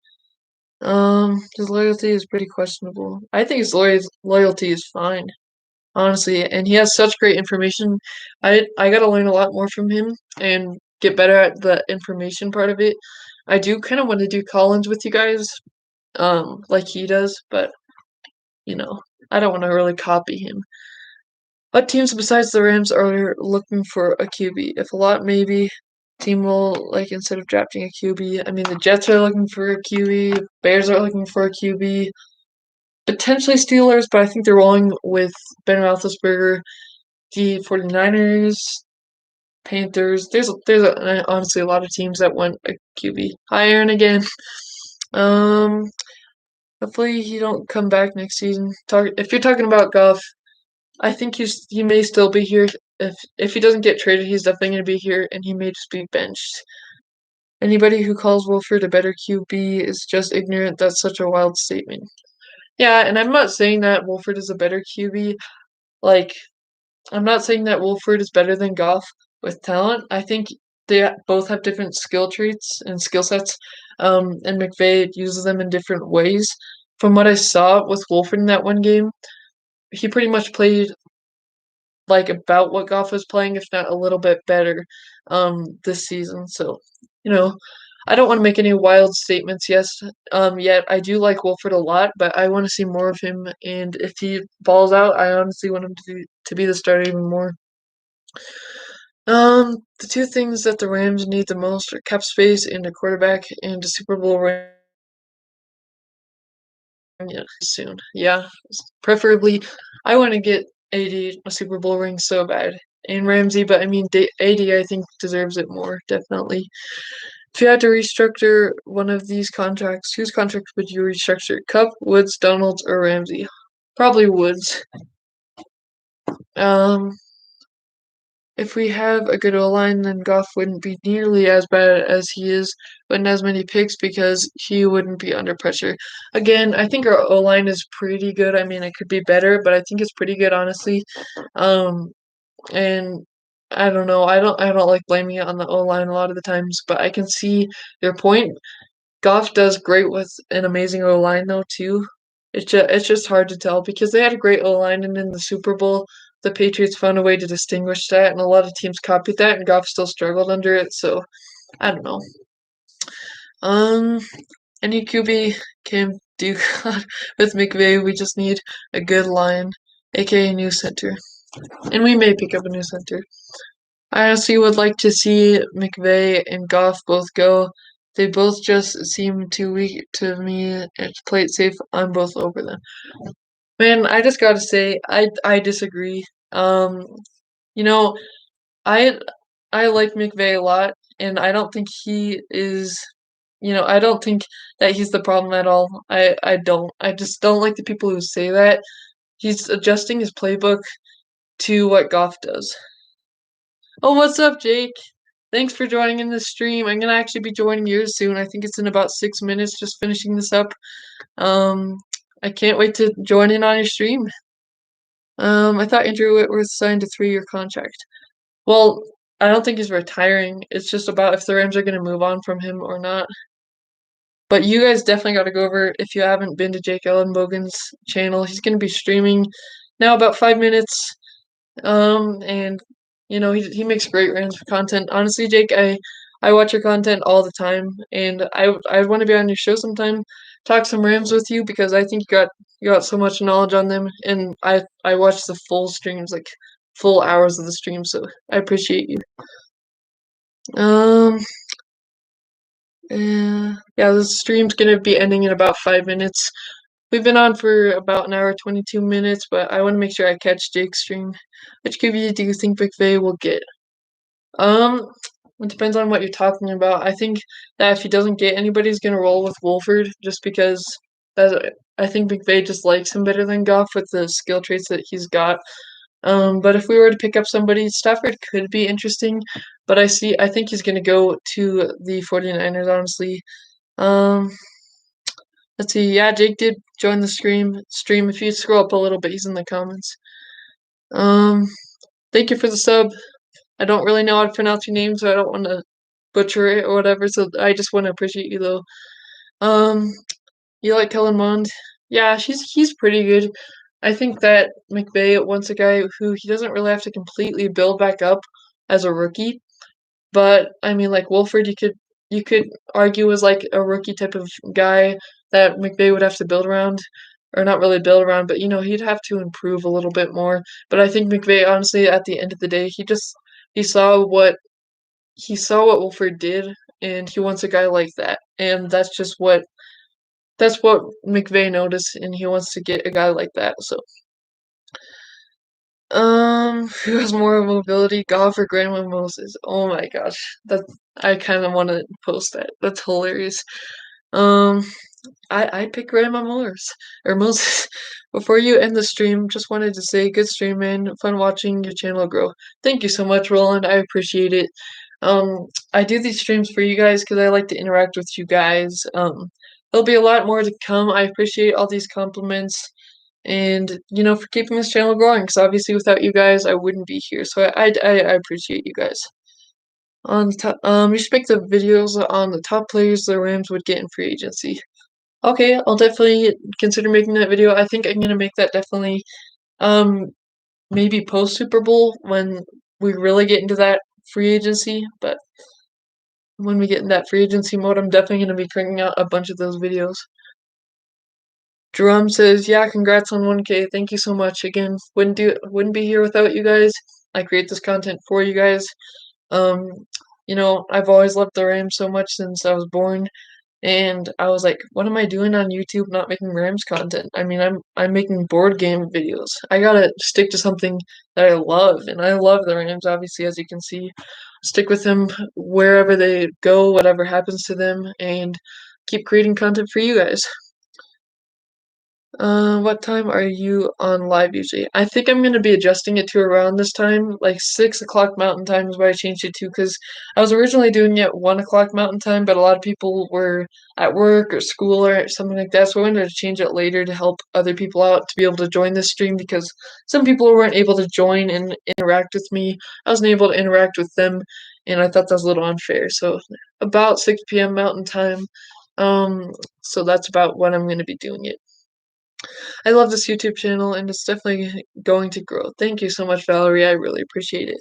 His loyalty is pretty questionable. I think his loyalty is fine, honestly, and he has such great information. I got to learn a lot more from him and get better at the information part of it. I do kind of want to do Collins with you guys, like he does, but you know, I don't want to really copy him. What teams besides the Rams are looking for a QB? If a lot, maybe team will like instead of drafting a QB. I mean, the Jets are looking for a QB. Bears are looking for a QB. Potentially Steelers, but I think they're rolling with Ben Roethlisberger. The 49ers, Panthers. There's honestly a lot of teams that want a QB. Hi, Aaron again. Um, Hopefully he don't come back next season. If you're talking about Goff, I think he may still be here. If he doesn't get traded, he's definitely going to be here, and he may just be benched. Anybody who calls Wolford a better QB is just ignorant. That's such a wild statement. Yeah, and I'm not saying that Wolford is a better QB. Like, I'm not saying that Wolford is better than Goff with talent. I think they both have different skill traits and skill sets, and McVay uses them in different ways. From what I saw with Wolford in that one game, he pretty much played like about what Goff was playing, if not a little bit better, this season. So, I don't want to make any wild statements. Yet I do like Wolford a lot, but I want to see more of him. And if he balls out, I honestly want him to be the starter even more. The two things that the Rams need the most are cap space and a quarterback and a Super Bowl ring. Yeah, soon. Yeah, preferably. I want to get AD a Super Bowl ring so bad, and Ramsey, but I mean, AD I think deserves it more, definitely. If you had to restructure one of these contracts, whose contracts would you restructure? Cup, Woods, Donalds, or Ramsey? Probably Woods. Um, if we have a good O-line, then Goff wouldn't be nearly as bad as he is, wouldn't as many picks because he wouldn't be under pressure. Again, I think our O-line is pretty good. I mean, it could be better, but I think it's pretty good, honestly. Um, and I don't know. I don't like blaming it on the O-line a lot of the times, but I can see your point. Goff does great with an amazing O-line though too. It's just hard to tell because they had a great O-line and in the Super Bowl the Patriots found a way to distinguish that and a lot of teams copied that and Goff still struggled under it, so I don't know. Um any QB can do with McVay, we just need a good line, aka new center. And we may pick up a new center. I honestly would like to see McVay and Goff both go. They both just seem too weak to me and to play it safe. I'm both over them. Man, I just gotta say, I disagree. You know, I I like McVay a lot, and I don't think he is. I don't think that he's the problem at all. I don't. I just don't like the people who say that. He's adjusting his playbook to what Goff does. Oh, what's up, Jake? Thanks for joining in the stream. I'm gonna actually be joining yours soon. I think it's in about 6 minutes, just finishing this up. Um, I can't wait to join in on your stream. I thought Andrew Whitworth signed a 3-year contract. Well, I don't think he's retiring. It's just about if the Rams are gonna move on from him or not. But you guys definitely got to go over if you haven't been to Jake Ellenbogen's channel. He's gonna be streaming now about 5 minutes. And he makes great Rams content. Honestly, Jake, I watch your content all the time, and I want to be on your show sometime, talk some Rams with you because I think you got so much knowledge on them, and I watch the full streams, like full hours of the stream, so I appreciate you. Um, yeah, the stream's gonna be ending in about 5 minutes. We've been on for about an hour, 22 minutes, but I want to make sure I catch Jake's stream. Which QB do you think McVay will get? Um, it depends on what you're talking about. I think that if he doesn't get anybody, he's gonna roll with Wolford just because I think McVay just likes him better than Goff with the skill traits that he's got. But if we were to pick up somebody, Stafford could be interesting, but I think he's gonna go to the 49ers, honestly. Um, let's see. Yeah, Jake did join the stream. If you scroll up a little bit, he's in the comments. Um, thank you for the sub. I don't really know how to pronounce your name, so I don't want to butcher it or whatever. So I just want to appreciate you though. Um, you like Kellen Mond? Yeah, he's pretty good. I think that McVay wants a guy who he doesn't really have to completely build back up as a rookie. But I mean, like Wolford, you could argue was like a rookie type of guy that McVay would have to build around, or not really build around, but he'd have to improve a little bit more. But I think McVay, honestly, at the end of the day, he saw what Wolford did, and he wants a guy like that, and that's what McVay noticed, and he wants to get a guy like that. So, who has more mobility, Goff or Grandma Moses? Oh my gosh, I kind of want to post that. That's hilarious. Um, I pick Grandma Moses. Before you end the stream, just wanted to say good stream, man. Fun watching your channel grow. Thank you so much, Roland. I appreciate it. I do these streams for you guys because I like to interact with you guys. There'll be a lot more to come. I appreciate all these compliments and for keeping this channel growing because obviously without you guys I wouldn't be here, so I appreciate you guys. On the top, you should make the videos on the top players the Rams would get in free agency. Okay, I'll definitely consider making that video. I think I'm gonna make that definitely um maybe post Super Bowl when we really get into that free agency. But when we get in that free agency mode, I'm definitely going to be cranking out a bunch of those videos. Jerome says, "Yeah, congrats on 1K. Thank you so much. Again, wouldn't be here without you guys. I create this content for you guys. Um, I've always loved the Rams so much since I was born, and I was like, what am I doing on YouTube not making Rams content? I mean, I'm making board game videos. I gotta stick to something that I love, and I love the Rams, obviously, as you can see. Stick with them wherever they go, whatever happens to them, and keep creating content for you guys." What time are you on live usually? I think I'm gonna be adjusting it to around this time, like 6 o'clock Mountain Time is what I changed it to, because I was originally doing it 1 o'clock Mountain Time, but a lot of people were at work or school or something like that, so I wanted to change it later to help other people out to be able to join this stream because some people weren't able to join and interact with me. I wasn't able to interact with them, and I thought that was a little unfair. So about 6 p.m. Mountain Time. So that's about when I'm gonna be doing it. I love this YouTube channel and it's definitely going to grow. Thank you so much, Valerie. I really appreciate it.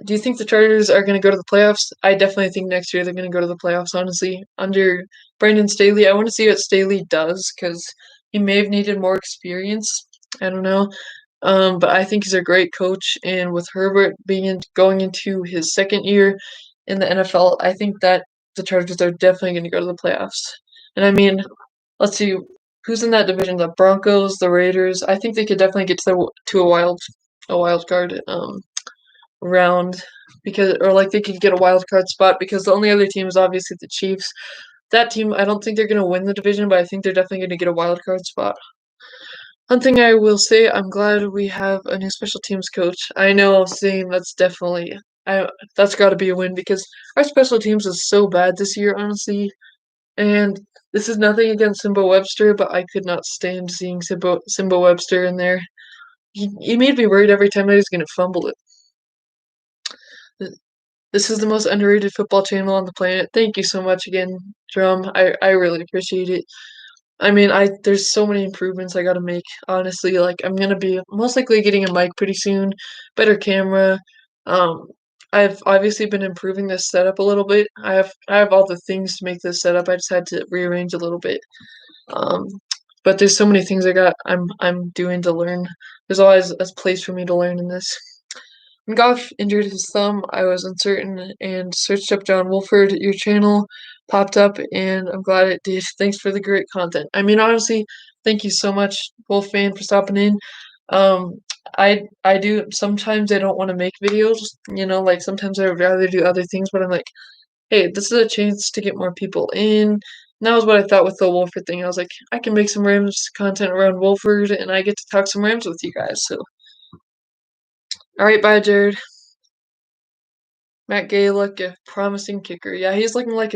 Do you think the Chargers are going to go to the playoffs? I definitely think next year they're going to go to the playoffs, honestly. Under Brandon Staley, I want to see what Staley does because he may have needed more experience. I don't know. But I think he's a great coach. And with Herbert going into his second year in the NFL, I think that the Chargers are definitely going to go to the playoffs. And I mean, let's see who's in that division. The Broncos, the Raiders. I think they could definitely get to a wild card round because or like they could get a wild card spot because the only other team is obviously the Chiefs. That team, I don't think they're going to win the division, but I think they're definitely going to get a wild card spot. One thing I will say, I'm glad we have a new special teams coach. I know, same. That's got to be a win because our special teams is so bad this year, honestly. And this is nothing against Simba Webster, but I could not stand seeing Simba Webster in there. He made me worried every time I was going to fumble it. This is the most underrated football channel on the planet. Thank you so much again, Drum. I really appreciate it. I mean, there's so many improvements I gotta make. Honestly, like I'm gonna be most likely getting a mic pretty soon, better camera. Um, I've obviously been improving this setup a little bit. I have all the things to make this setup. I just had to rearrange a little bit. Um, but there's so many things I'm doing to learn. There's always a place for me to learn in this. When Goff injured his thumb, I was uncertain and searched up John Wolford. Your channel popped up, and I'm glad it did. Thanks for the great content. I mean, honestly, thank you so much, Wolf fan, for stopping in. Um, I do sometimes I don't want to make videos. Like sometimes I would rather do other things, but I'm like, hey, this is a chance to get more people in. And that was what I thought with the Wolford thing. I was like, I can make some Rams content around Wolford, and I get to talk some Rams with you guys. So, all right, bye, Jared. Matt Gay look a promising kicker. Yeah, he's looking like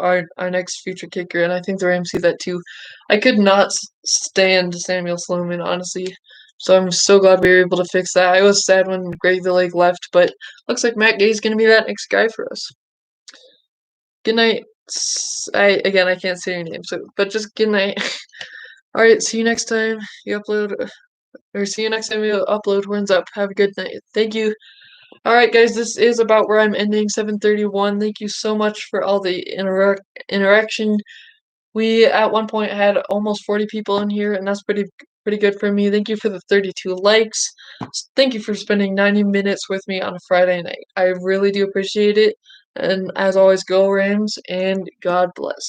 our next future kicker, and I think the Rams see that too. I could not stand Samuel Sloman, honestly. So I'm so glad we were able to fix that. I was sad when Greg the Leg left, but looks like Matt Gay's gonna be that next guy for us. Good night. I can't say your name, but just good night. All right, see you next time you upload, or see you next time you upload. Horns up. Have a good night. Thank you. All right, guys, this is about where I'm ending 7:31. Thank you so much for all the interaction. We at one point had almost 40 people in here, and that's pretty good for me. Thank you for the 32 likes. Thank you for spending 90 minutes with me on a Friday night. I really do appreciate it. And as always, go Rams and God bless.